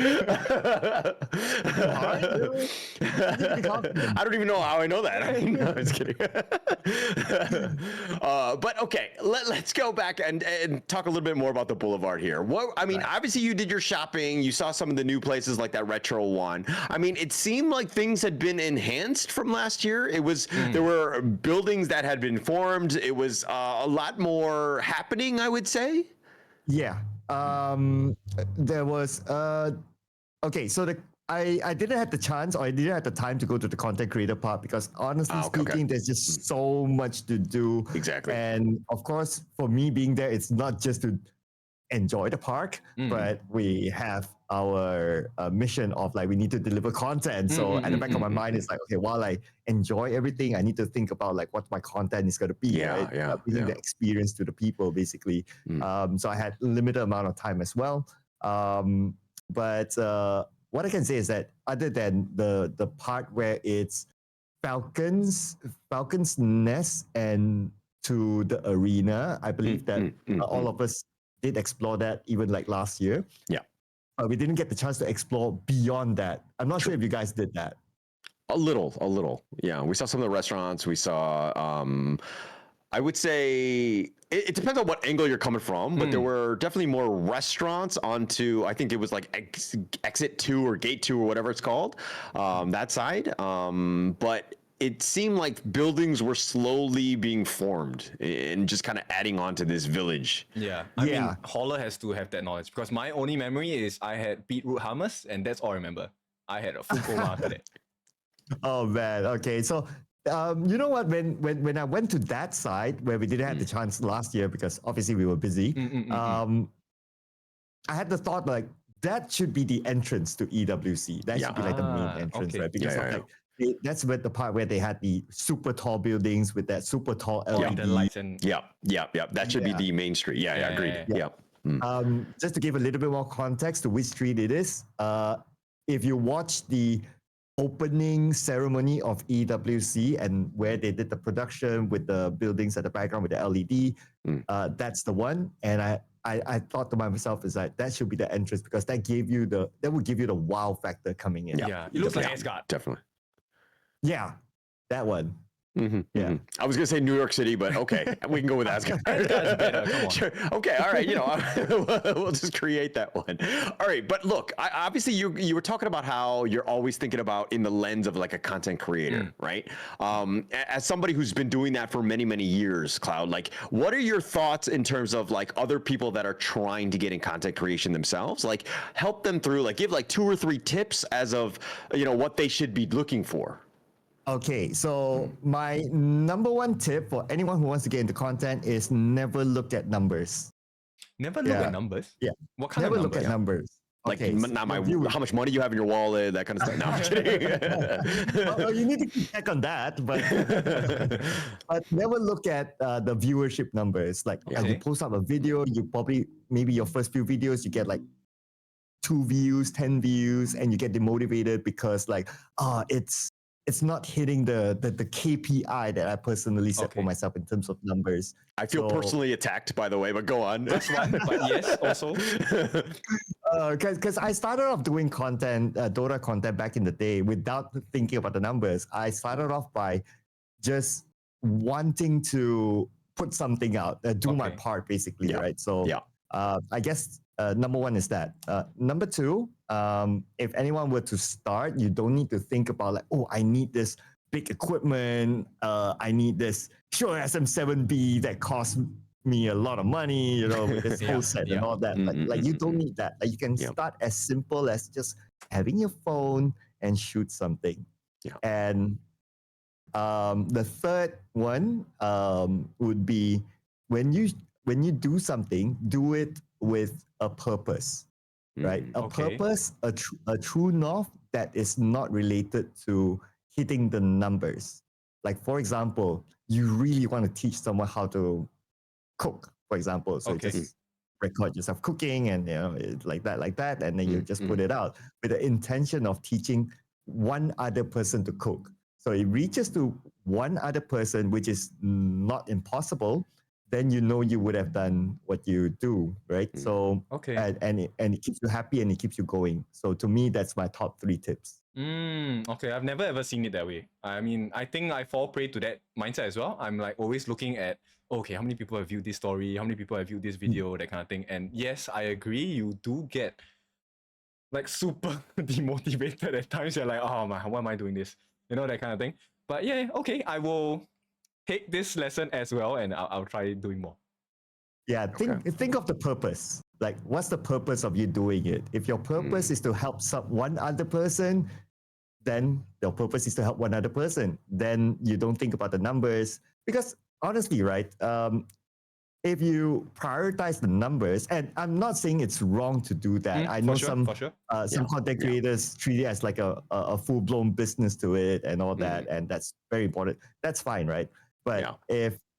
I don't even know how I know that. No, I'm just kidding. But okay, let's go back and talk a little bit more about the Boulevard here. Obviously you did your shopping. You saw some of the new places like that retro one. I mean, it seemed like things had been enhanced from last year. It was there were buildings that had been formed. It was a lot more happening, I would say. Yeah. There was okay, so I didn't have the chance, or I didn't have the time to go to the content creator part because honestly speaking, there's just so much to do. Exactly. And of course, for me being there, it's not just to enjoy the park, but we have our mission of like we need to deliver content. So at the back of my mind, it's like, okay, while I enjoy everything, I need to think about like what my content is going to be, right? Bringing the experience to the people, basically. So I had limited amount of time as well. But what I can say is that other than the part where it's Falcon's Nest and to the arena, I believe that all of us did explore that even like last year. Yeah. But we didn't get the chance to explore beyond that. I'm not sure if you guys did that. A little. Yeah. We saw some of the restaurants. We saw, I would say it depends on what angle you're coming from, but there were definitely more restaurants onto, I think it was like exit 2 or gate 2 or whatever it's called, that side. But it seemed like buildings were slowly being formed and just kind of adding on to this village. Yeah. I mean, Holler has to have that knowledge because my only memory is I had beetroot hummus and that's all I remember. I had a full coma after that. Oh man. Okay. So you know what? When I went to that side where we didn't have the chance last year because obviously we were busy, I had the thought like that should be the entrance to EWC. That should be like the main entrance, right? Because that's where the part where they had the super tall buildings with that super tall LED. The lights and That should be the main street. Agreed. Just to give a little bit more context to which street it is, if you watch the opening ceremony of EWC and where they did the production with the buildings at the background with the LED, that's the one. And I thought to myself, is like that should be the entrance because that would give you the wow factor coming in. Yeah, it looks like Asgard. Definitely. Yeah, that one. I was gonna say New York City, but okay, we can go with Asgard. Come on. Sure. Okay. All right. We'll just create that one. All right. But look, obviously you were talking about how you're always thinking about in the lens of like a content creator, right? As somebody who's been doing that for many, many years, Cloud, like what are your thoughts in terms of like other people that are trying to get in content creation themselves? Like help them through, like give like 2 or 3 tips as of, what they should be looking for. Okay, so my number one tip for anyone who wants to get into content is never look at numbers. Never look at numbers? Yeah. What kind never of look at numbers. Like how much money you have in your wallet, that kind of stuff. No, I'm kidding. well, you need to keep check on that, but never look at the viewership numbers. Like as you post up a video, maybe your first few videos, you get like 2 views, 10 views, and you get demotivated because like, it's not hitting the KPI that I personally set for myself in terms of numbers. I feel personally attacked, by the way, but go on. That's one, but yes, also. Because I started off doing content, Dota content back in the day without thinking about the numbers. I started off by just wanting to put something out, do my part basically, right? So I guess number one is that. Number two, if anyone were to start, you don't need to think about like, oh, I need this big equipment. I need this Shure SM7B that costs me a lot of money, with this whole set and all that. Like you don't need that. Like you can start as simple as just having your phone and shoot something. And The third one would be when you do something, do it with a purpose, right? A purpose, a true north that is not related to hitting the numbers. Like for example, you really want to teach someone how to cook, for example. So just record yourself cooking and like that, and then you just put it out with the intention of teaching one other person to cook. So it reaches to one other person, which is not impossible. Then you would have done what you do, right? So and it keeps you happy and it keeps you going. So to me, that's my top 3 tips. Okay, I've never ever seen it that way. I mean, I think I fall prey to that mindset as well. I'm like always looking at, okay, how many people have viewed this story? How many people have viewed this video? That kind of thing. And yes, I agree. You do get like super demotivated at times. You're like, oh my, why am I doing this? That kind of thing. But yeah, okay, I will take this lesson as well, and I'll try doing more. Yeah, think of the purpose. Like, what's the purpose of you doing it? If your purpose is to help one other person, then your purpose is to help one other person. Then you don't think about the numbers. Because honestly, right, if you prioritize the numbers, and I'm not saying it's wrong to do that. I know some content creators treat it as like a full-blown business to it and all that, and that's very important. That's fine, right? But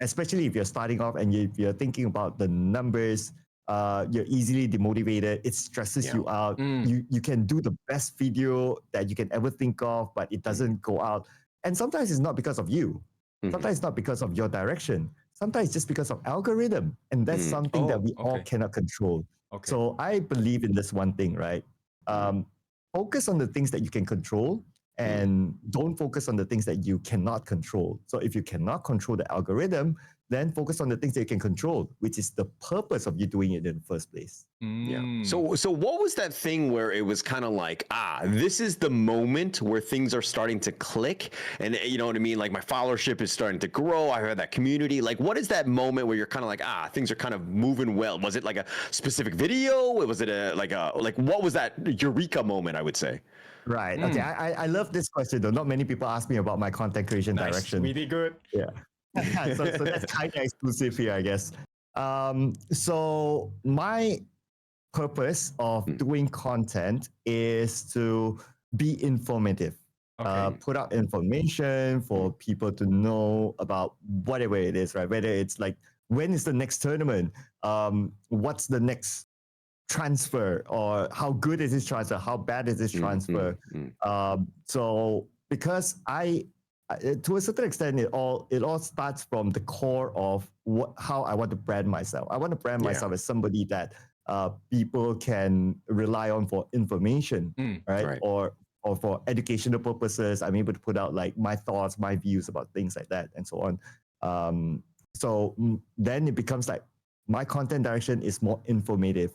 especially if you're starting off and if you're thinking about the numbers, you're easily demotivated. It stresses you out. You can do the best video that you can ever think of, but it doesn't go out. And sometimes it's not because of you. Sometimes it's not because of your direction. Sometimes it's just because of algorithm. And that's something that we all cannot control. So I believe in this one thing, right? Focus on the things that you can control and don't focus on the things that you cannot control. So if you cannot control the algorithm, then focus on the things that you can control, which is the purpose of you doing it in the first place. Yeah. So what was that thing where it was kind of like, this is the moment where things are starting to click, and you know what I mean? Like my followership is starting to grow. I have that community. Like, what is that moment where you're kind of like, things are kind of moving well? Was it like a specific video? Was it what was that eureka moment? I would say. Right. Okay. I love this question though. Not many people ask me about my content creation direction. Really good. Yeah. so that's kind of exclusive here, I guess. So my purpose of doing content is to be informative. Put out information for people to know about whatever it is, right? Whether it's like, when is the next tournament? What's the next transfer, or how good is this transfer? How bad is this transfer? So because to a certain extent, it all starts from the core of how I want to brand myself. I want to brand myself as somebody that people can rely on for information, right? Or for educational purposes. I'm able to put out like my thoughts, my views about things like that, and so on. So then it becomes like my content direction is more informative.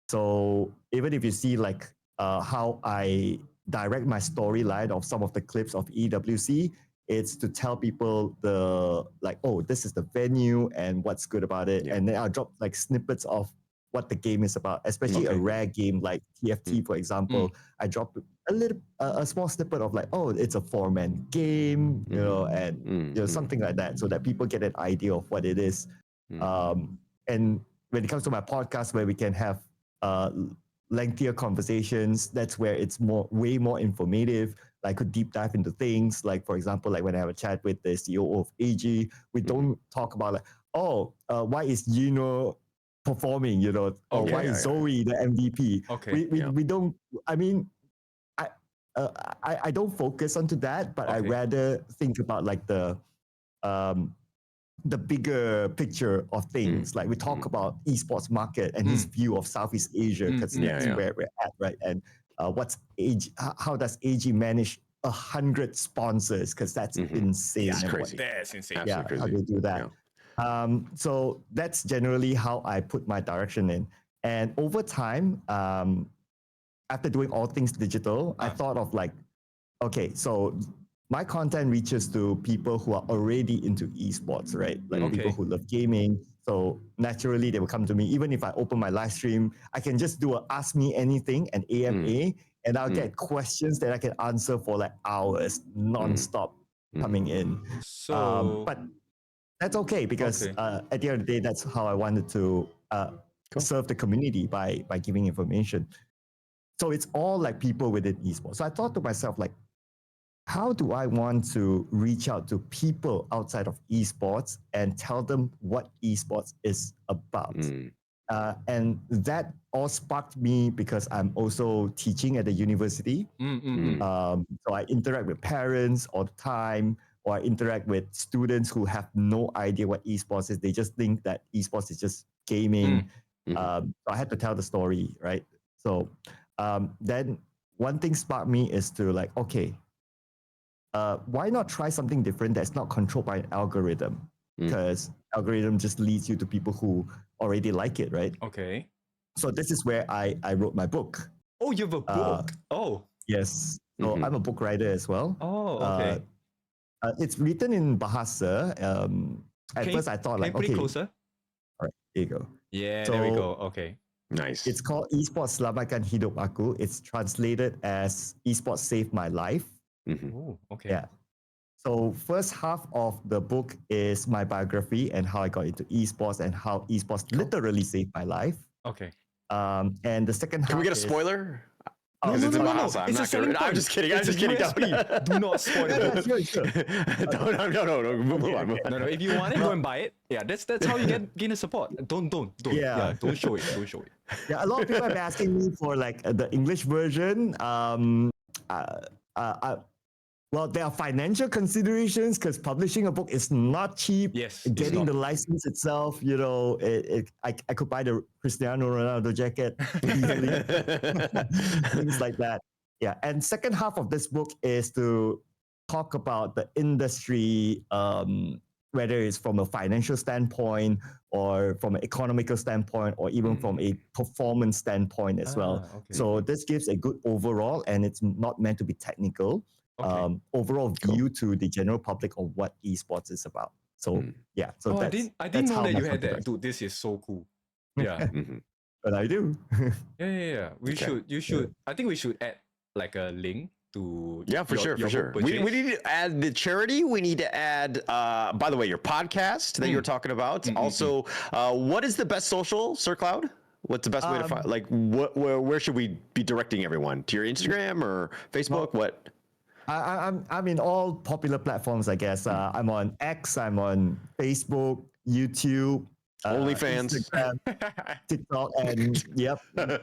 So even if you see like how I direct my storyline of some of the clips of EWC, it's to tell people this is the venue and what's good about it. And then I'll drop like snippets of what the game is about, especially a rare game like TFT, for example. I drop a small snippet of like, it's a 4-man game, and something like that, so that people get an idea of what it is. And when it comes to my podcast, where we can have lengthier conversations, that's where it's way more informative. I could deep dive into things, like for example, like when I have a chat with the CEO of AG, we don't talk about like, why is Gino performing, or why is Zoe the MVP? We don't. I mean, I don't focus onto that, but I rather think about like the bigger picture of things. Like we talk about esports market and his view of Southeast Asia, because that's where we're at, right? And how does AG manage 100 sponsors? Because that's insane. That's crazy. That's insane. Yeah, how do you do that? So that's generally how I put my direction in. And over time, after doing all things digital, I thought of like, okay, so my content reaches to people who are already into esports, right? Like people who love gaming. So naturally, they will come to me. Even if I open my live stream, I can just do a Ask Me Anything, an AMA, and I'll get questions that I can answer for like hours, nonstop. coming in. So, But that's okay because at the end of the day, that's how I wanted to serve the community by giving information. So it's all like people within esports. So I thought to myself, like, how do I want to reach out to people outside of esports and tell them what esports is about? And that all sparked me because I'm also teaching at the university. So I interact with parents all the time, or I interact with students who have no idea what esports is. They just think that esports is just gaming. So I had to tell the story, right? So then one thing sparked me is to like, okay, why not try something different that's not controlled by an algorithm? Because algorithm just leads you to people who already like it, right? Okay. So this is where I wrote my book. Oh, you have a book. Yes. So I'm a book writer as well. Oh, okay. It's written in Bahasa. At first I thought like, put it okay. closer? All right, there you go. Yeah, So there we go. Okay. Nice. It's called Esports Selamatkan Hidup Aku. It's translated as Esports Saved My Life. Oh, okay. Yeah. So first half of the book is my biography and how I got into esports and how esports literally saved my life. Okay. And the second half. Can we get a spoiler? No. I'm not gonna. I'm just kidding. I'm just kidding. Do not spoil it. Sure. No. Move on. No. If you want it, go and buy it. Yeah, that's how you gain the support. Don't. Yeah. Don't show it. Don't show it. Yeah, a lot of people have been asking me for like the English version. Well, there are financial considerations because publishing a book is not cheap. Yes, getting the license itself, you know, I could buy the Cristiano Ronaldo jacket easily, things like that. Yeah, and second half of this book is to talk about the industry, whether it's from a financial standpoint or from an economical standpoint or even from a performance standpoint as well. Okay. So this gives a good overall, and it's not meant to be technical. Overall view to the general public of what esports is about. So yeah, so I didn't know that you had that. Dude, this is so cool. Yeah. But I do. Okay. Yeah. You should. I think we should add like a link to. Yeah, for sure. We need to add the charity. We need to add, by the way, your podcast that you're talking about. Also, what is the best social, Sir Cloud? What's the best way to find? Like, where should we be directing everyone? To your Instagram or Facebook? What? I'm in all popular platforms, I guess. I'm on X, I'm on Facebook, YouTube, OnlyFans, Instagram, TikTok, and yep. Number,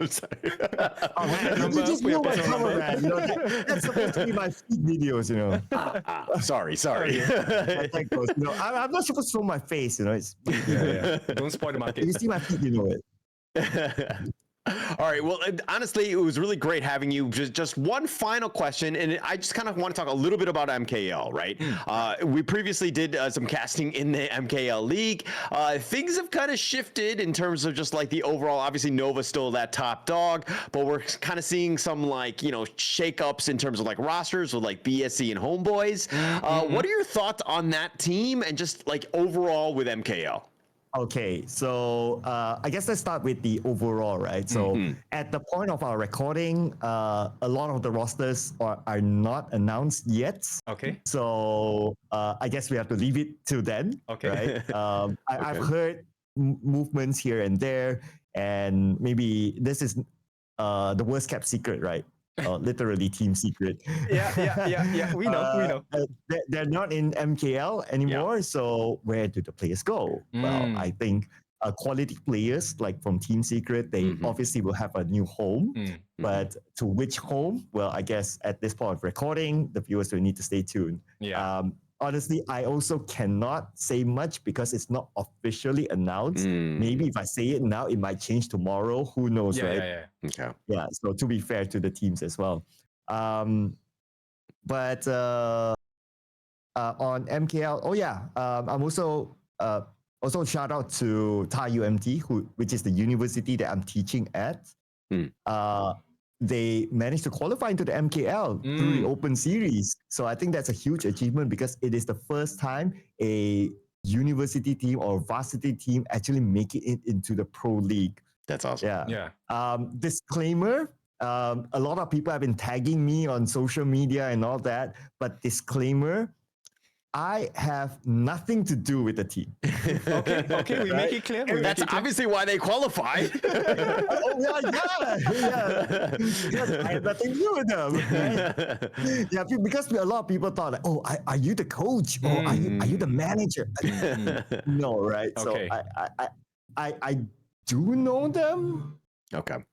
just put your know my personal cover, number. man. You know, that's supposed to be my feed videos, you know. Sorry. Like those, you know, I'm not supposed to show my face, you know. It's, Yeah. Don't spoil the market. if you see my feed, you know it. All right. Well, honestly, it was really great having you. Just one final question, and I just kind of want to talk a little bit about MKL, right? We previously did some casting in the MKL League. Things have kind of shifted in terms of just like the overall. Obviously, Nova's still that top dog, but we're kind of seeing some like, you know, shakeups in terms of like rosters with like BSC and Homeboys. What are your thoughts on that team and just like overall with MKL? Okay, so I guess let's start with the overall, right? So at the point of our recording, a lot of the rosters are not announced yet. Okay. So I guess we have to leave it till then. Okay. Right? I've heard movements here and there, and maybe this is the worst kept secret, right? Literally team secret. Yeah. We know. They're not in MKL anymore. So where do the players go? Well, I think quality players like from Team Secret, they obviously will have a new home. But to which home? Well, I guess at this point of recording, the viewers will need to stay tuned. Yeah. Honestly, I also cannot say much because it's not officially announced. Maybe if I say it now, it might change tomorrow. Who knows, right? Yeah. Okay. Yeah, so to be fair to the teams as well. But on MKL, I'm also shout out to TAR UMT, which is the university that I'm teaching at. They managed to qualify into the MKL through the Open Series. So I think that's a huge achievement because it is the first time a university team or varsity team actually make it into the pro league. That's awesome. Yeah. Disclaimer, a lot of people have been tagging me on social media and all that, but disclaimer, I have nothing to do with the team. Okay, we make it clear. That's obviously why they qualify. Yeah. Because I have nothing to do with them. Right? Yeah, because a lot of people thought, like, oh, are you the coach? Or are you the manager? No, right? Okay. So I do know them. Okay.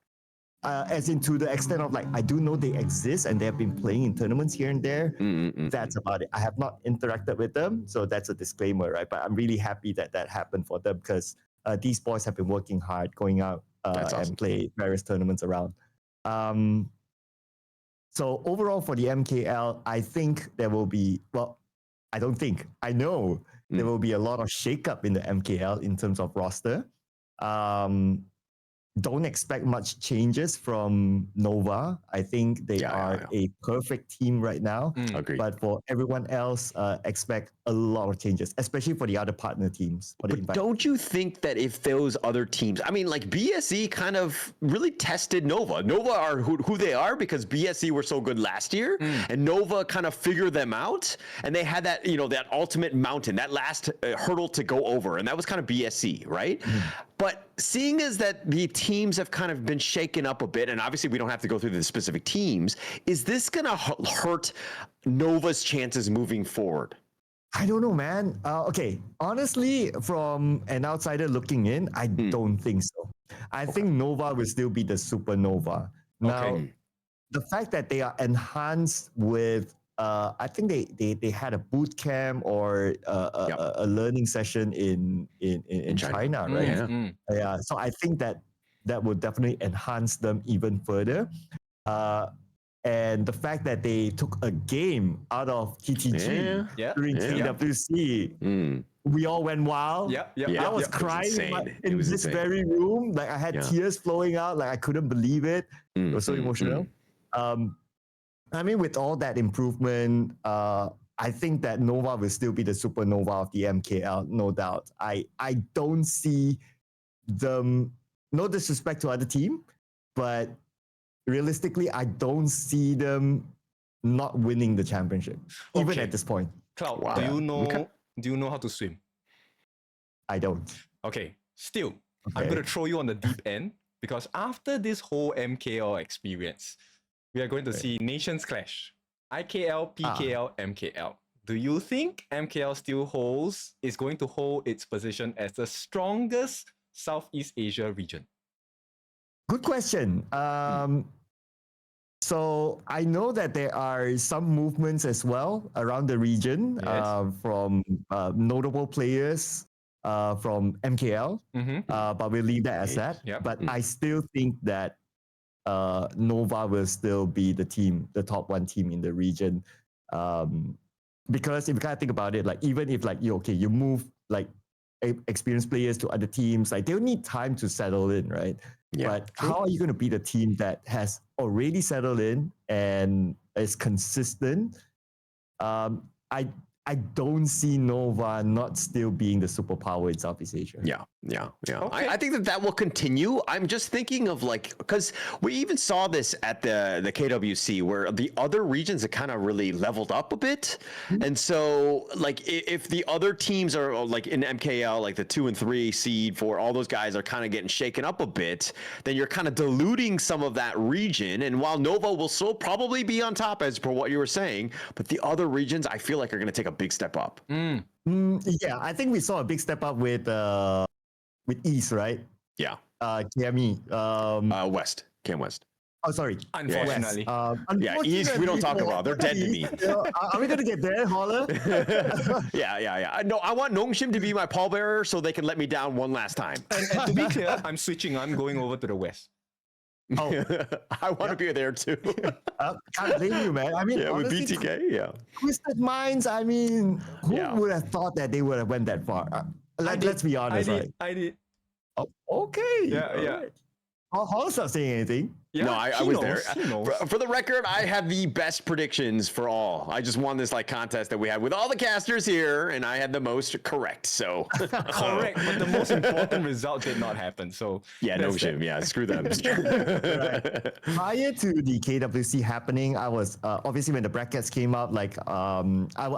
As in to the extent of like I do know they exist and they have been playing in tournaments here and there. That's about it. I have not interacted with them, so that's a disclaimer, right? But I'm really happy that happened for them because these boys have been working hard, going out and play various tournaments around. So overall for the MKL, I think there will be I don't think I know there will be a lot of shakeup in the MKL in terms of roster. Don't expect much changes from Nova. I think they are a perfect team right now. Agreed. But for everyone else, expect a lot of changes, especially for the other partner teams. But don't you think that if those other teams, I mean, like BSE kind of really tested Nova. Nova are who they are because BSE were so good last year, and Nova kind of figured them out, and they had that, that ultimate mountain, that last hurdle to go over, and that was kind of BSE, right? But seeing as that the teams have kind of been shaken up a bit, and obviously we don't have to go through the specific teams, is this going to hurt Nova's chances moving forward? I don't know, man. Okay, honestly, from an outsider looking in, I don't think so. I think Nova will still be the supernova. Now, the fact that they are enhanced with, I think they had a boot camp or a learning session in China, right? Yeah. So I think that would definitely enhance them even further. And the fact that they took a game out of TTG during EWC, we all went wild. I was crying in this very room. Like I had tears flowing out. Like I couldn't believe it. It was so emotional. I mean, with all that improvement, I think that Nova will still be the supernova of the MKL, no doubt. I don't see them, no disrespect to other team, but realistically, I don't see them not winning the championship, even at this point. Cloud, do you know how to swim? I don't. Okay, still, I'm going to throw you on the deep end because after this whole MKL experience, we are going to see nations clash. IKL, PKL, MKL. Do you think MKL still is going to hold its position as the strongest Southeast Asia region? Good question. So I know that there are some movements as well around the region from notable players from MKL, but we'll leave that as that. But I still think that Nova will still be the top one team in the region. Because if you kind of think about it, like even if like you move like experienced players to other teams, like they'll need time to settle in, right? But how are you going to beat a team that has already settled in and is consistent? I don't see Nova not still being the superpower in Southeast Asia. Okay. I think that will continue. I'm just thinking of like, because we even saw this at the KWC where the other regions have kind of really leveled up a bit. And so like if the other teams are like in MKL, like the 2 and 3 seed for all those guys are kind of getting shaken up a bit, then you're kind of diluting some of that region. And while Nova will still probably be on top as per what you were saying, but the other regions I feel like are going to take a big step up. Yeah, I think we saw a big step up with East, right? Yeah. KME. West. Cam West. Oh, sorry. Unfortunately. East we don't talk about. They're dead to me. Are we going to get there, Holler? Yeah. No, I want Nongshim to be my pallbearer so they can let me down one last time. And to be clear, I'm switching. I'm going over to the West. Oh, I want to be there too. Can't blame you, man. I mean, honestly, with BTK, Twisted Minds. I mean, who would have thought that they would have went that far? Let's be honest, I did. Oh, okay. Yeah. Right. Hollis not saying anything. Yeah, no, I was there. He knows. For the record, I have the best predictions for all. I just won this like contest that we had with all the casters here, and I had the most correct. So Correct, but the most important result did not happen. So yeah, no that's shit. that. Yeah, screw them. Right. Prior to the KWC happening, I was obviously when the brackets came out, like I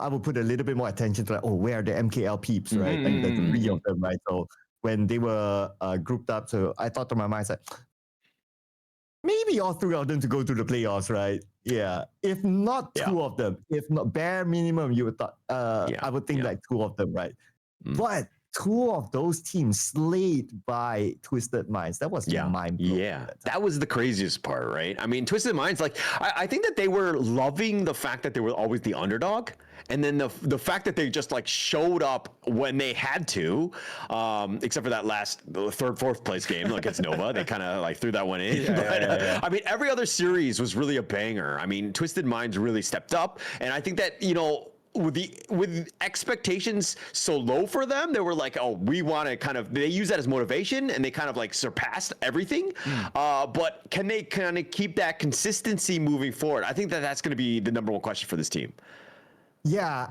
would put a little bit more attention to like, oh, where are the MKL peeps, right? Like the three of them, right? So when they were grouped up, so I thought to my mind, like, maybe all three of them to go to the playoffs, right? Yeah. If not two of them, if not bare minimum, you would thought I would think like two of them, right? But two of those teams slayed by Twisted Minds. That was mind blowing. Yeah, that was the craziest part, right? I mean, Twisted Minds, like I think that they were loving the fact that they were always the underdog, and then the fact that they just like showed up when they had to, except for that last third, fourth place game against Nova, they kind of like threw that one in. I mean, every other series was really a banger. I mean, Twisted Minds really stepped up, and I think that with expectations so low for them, they were like, oh, we want to kind of, they use that as motivation, and they kind of like surpassed everything. But can they kind of keep that consistency moving forward? I think that that's going to be the number one question for this team. Yeah,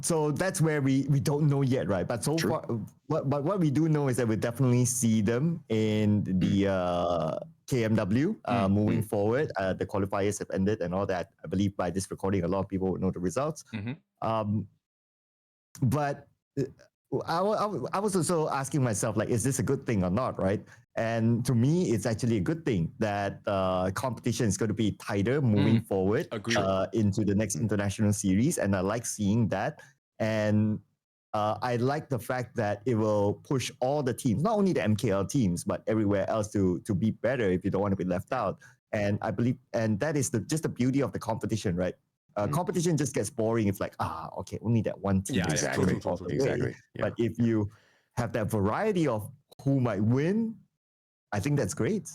so that's where we don't know yet, right? But so far, what we do know is that we definitely see them in the KMW moving forward. The qualifiers have ended and all that. I believe by this recording, a lot of people would know the results. But I was also asking myself, like, is this a good thing or not, right? And to me, it's actually a good thing that competition is going to be tighter moving forward into the next international series. And I like seeing that. And I like the fact that it will push all the teams, not only the MKL teams, but everywhere else to be better if you don't want to be left out. And I believe, and that is just the beauty of the competition, right? Competition just gets boring. It's like, okay, only that one team. Yeah, exactly. Yeah. But if you have that variety of who might win, I think that's great.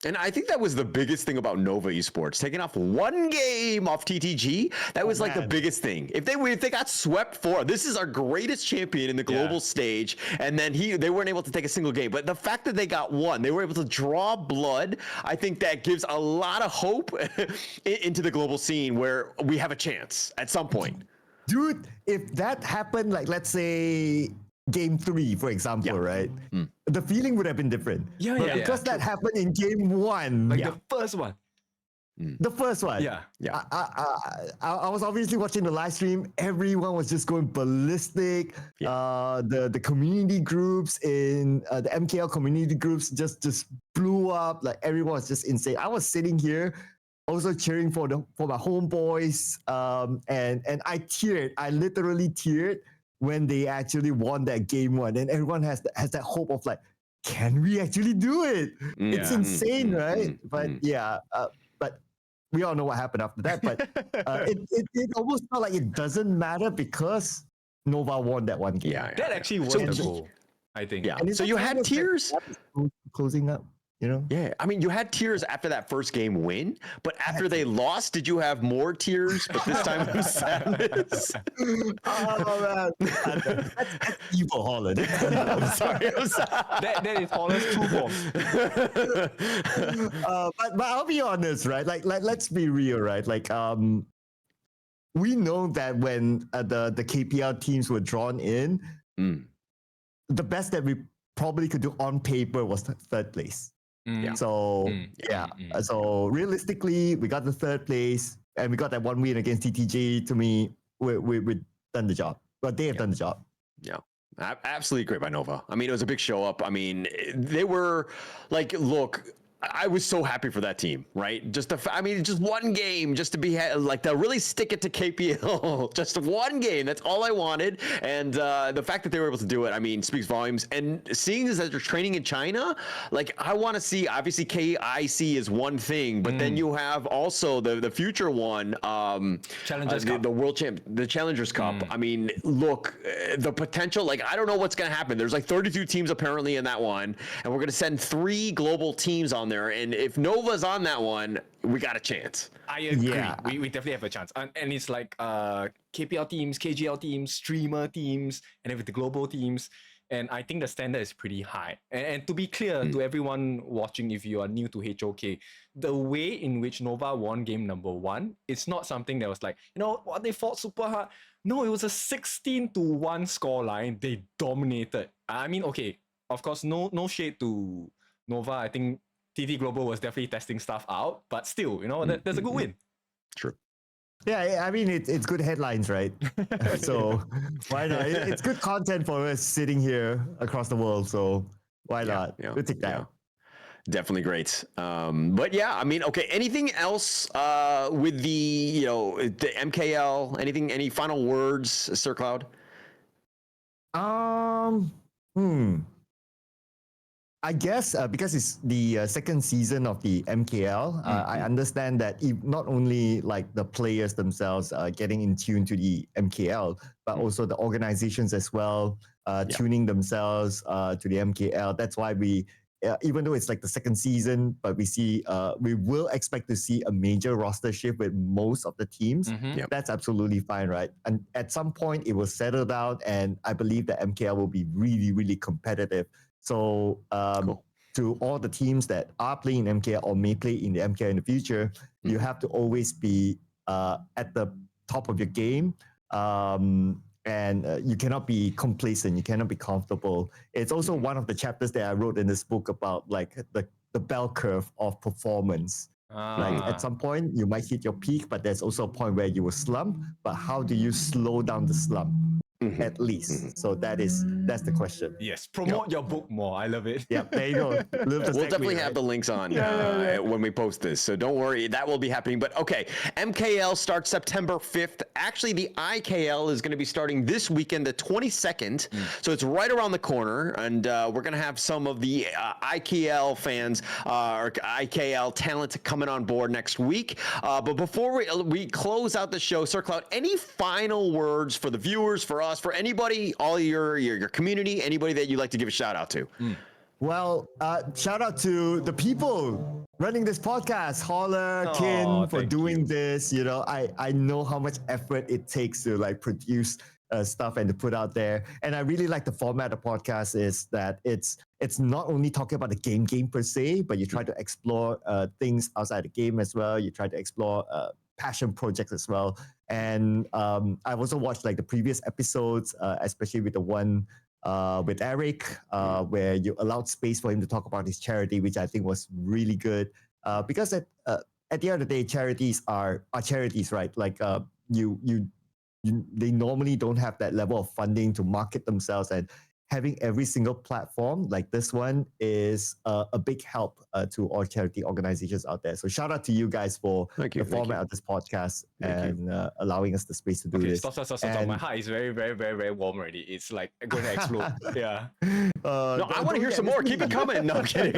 And I think that was the biggest thing about Nova Esports, taking off one game off TTG. That was like the biggest thing. If they got swept this is our greatest champion in the global stage, and then they weren't able to take a single game. But the fact that they got one, they were able to draw blood. I think that gives a lot of hope into the global scene where we have a chance at some point. Dude, if that happened, like let's say game 3, for example, right? The feeling would have been different. Because that happened in game 1. Like the first one. The first one. Yeah. I was obviously watching the live stream. Everyone was just going ballistic. The community groups in the MKL community groups just blew up. Like everyone was just insane. I was sitting here also cheering for my homeboys. And I teared. I literally teared when they actually won that game 1, and everyone has that hope of like, can we actually do it? It's insane, right? But but we all know what happened after that. But it almost felt like it doesn't matter because Nova won that one game. That actually was the goal, I think. Yeah. So you had tears closing up. Yeah, I mean, you had tears after that first game win, but after they lost, did you have more tears? But this time it was sadness. Oh man, that's evil Holland. I'm sorry. That is Holland's true form. But I'll be honest, right? Like let's be real, right? Like we know that when the KPL teams were drawn in, the best that we probably could do on paper was third place. So so realistically, we got the third place, and we got that one win against TTG. To me, we done the job. But they have done the job. Yeah, absolutely great by Nova. I mean, it was a big show up. I mean, they were like, look. I was so happy for that team, right? Just one game, just to be like to really stick it to KPL, just one game. That's all I wanted, and the fact that they were able to do it, I mean, speaks volumes. And seeing this as they're training in China, like I want to see. Obviously, KIC is one thing, but then you have also the future one, Challengers Cup. The World Champ, the Challengers Cup. I mean, look, the potential. Like I don't know what's gonna happen. There's like 32 teams apparently in that one, and we're gonna send 3 global teams on there, and if Nova's on that one, we got a chance. I agree. We definitely have a chance, and it's like KPL teams, KGL teams, streamer teams, and then with the global teams, And I think the standard is pretty high. And to be clear to everyone watching, if you are new to HOK, the way in which Nova won game number 1, it's not something that was like, what, they fought super hard. No, it was a 16-1 scoreline. They dominated. I mean, okay, of course, no shade to Nova. I think TT Global was definitely testing stuff out, but still, that's a good win. True. Yeah, I mean, it's good headlines, right? So why not? It's good content for us sitting here across the world. So why not? We'll take that. Definitely great. But yeah, I mean, okay. Anything else with the the MKL? Any final words, Sir Cloud? I guess because it's the second season of the MKL, I understand that not only like the players themselves getting in tune to the MKL, but also the organizations as well tuning themselves to the MKL. That's why we, even though it's like the second season, but we will expect to see a major roster shift with most of the teams. That's absolutely fine, right? And at some point, it will settle down, and I believe the MKL will be really, really competitive. So Cool. To all the teams that are playing in MKL or may play in the MKL in the future, you have to always be at the top of your game. And you cannot be complacent. You cannot be comfortable. It's also one of the chapters that I wrote in this book about like the bell curve of performance. Like at some point you might hit your peak, but there's also a point where you will slump. But how do you slow down the slump? At least. So that's the question. Yes, promote your book more. I love it. Yeah, there you go. We'll definitely have the links on when we post this, so don't worry, that will be happening. But okay, MKL starts September 5th. Actually, the IKL is going to be starting this weekend, the 22nd. So it's right around the corner, and we're going to have some of the IKL fans or IKL talent coming on board next week. But before we close out the show, Sir Cloud, any final words for the viewers, for us, for anybody, all your community, anybody that you'd like to give a shout out to? Well, shout out to the people running this podcast, Holler, Kin, for doing this. I know how much effort it takes to like produce stuff and to put out there. And I really like the format of podcast is that it's not only talking about the game per se, but you try to explore things outside the game as well. You try to explore passion projects as well. And I've also watched like the previous episodes, especially with the one with Eric, where you allowed space for him to talk about his charity, which I think was really good. Because at the end of the day, charities are charities, right? Like they normally don't have that level of funding to market themselves, and having every single platform like this one is a big help to all charity organizations out there. So shout out to you guys for the format of this podcast and allowing us the space to do this. Stop. My heart is very, very, very, very warm already. It's like going to explode. Yeah. No, I want to hear some more. Keep it coming. No, I'm kidding.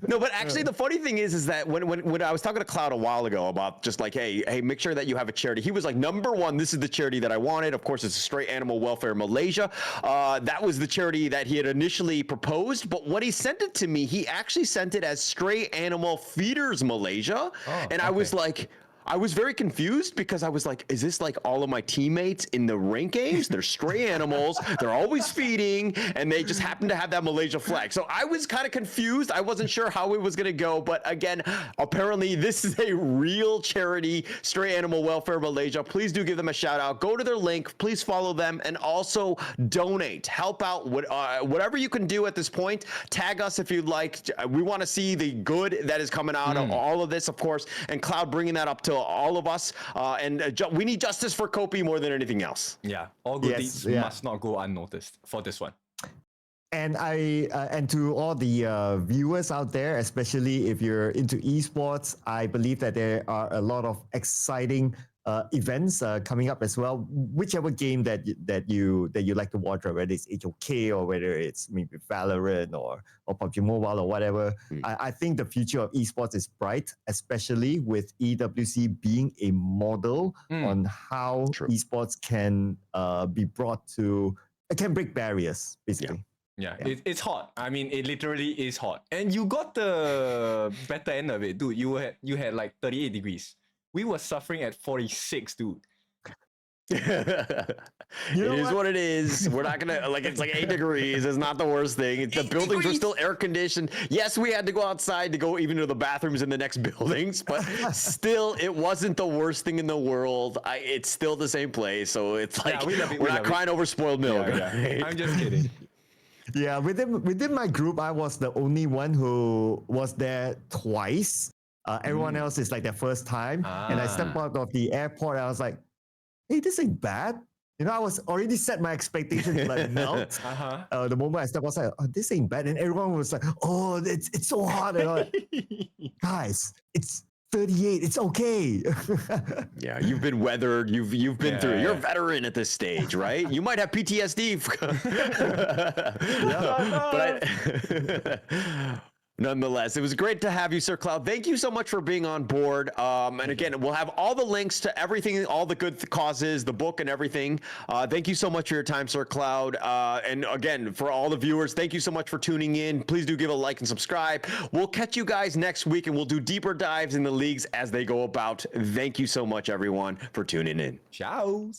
No, but actually, the funny thing is that when I was talking to Cloud a while ago about just like, hey, make sure that you have a charity. He was like, number one, this is the charity that I wanted. Of course, it's a Stray Animal Welfare Malaysia. That was the charity that he had initially proposed. But when he sent it to me, he actually sent it as Stray Animal Feeders Malaysia. And I was like, I was very confused because I was like, is this like all of my teammates in the rank games? They're stray animals. They're always feeding, and they just happen to have that Malaysia flag. So I was kind of confused. I wasn't sure how it was going to go. But again, apparently this is a real charity, Stray Animal Welfare Malaysia. Please do give them a shout out. Go to their link. Please follow them, and also donate. Help out whatever you can do at this point. Tag us if you'd like. We want to see the good that is coming out of all of this, of course, and Cloud bringing that up to all of us, and we need justice for Kopi more than anything else. Yeah, all good deeds must not go unnoticed for this one. And and to all the viewers out there, especially if you're into esports, I believe that there are a lot of exciting events coming up as well. Whichever game that you like to watch, whether it's HOK or whether it's maybe Valorant or PUBG Mobile or whatever, I think the future of esports is bright, especially with EWC being a model on how esports can be brought to, it can break barriers, basically. Yeah. It's hot. I mean, it literally is hot. And you got the better end of it, dude. You had like 38 degrees. We were suffering at 46, dude. It is what it is. We're not gonna like. It's like 8 degrees. It's not the worst thing. The buildings were still air conditioned. Yes, we had to go outside to go even to the bathrooms in the next buildings, but still, it wasn't the worst thing in the world. It's still the same place, so it's like we're not crying over spoiled milk. Right? I'm just kidding. Yeah, within my group, I was the only one who was there twice. Everyone else is like their first time, and I stepped out of the airport. I was like, hey, this ain't bad. You know, I was already set my expectations to like melt. The moment I stepped outside, oh, this ain't bad. And everyone was like, oh, it's so hot. And I'm like, guys, it's 38. It's okay. Yeah, you've been weathered. You've been through it. You're a veteran at this stage, right? You might have PTSD. But nonetheless, it was great to have you, Sir Cloud. Thank you so much for being on board. And again, we'll have all the links to everything, all the good causes, the book and everything. Thank you so much for your time, Sir Cloud. And again, for all the viewers, thank you so much for tuning in. Please do give a like and subscribe. We'll catch you guys next week, and we'll do deeper dives in the leagues as they go about. Thank you so much, everyone, for tuning in. Ciao.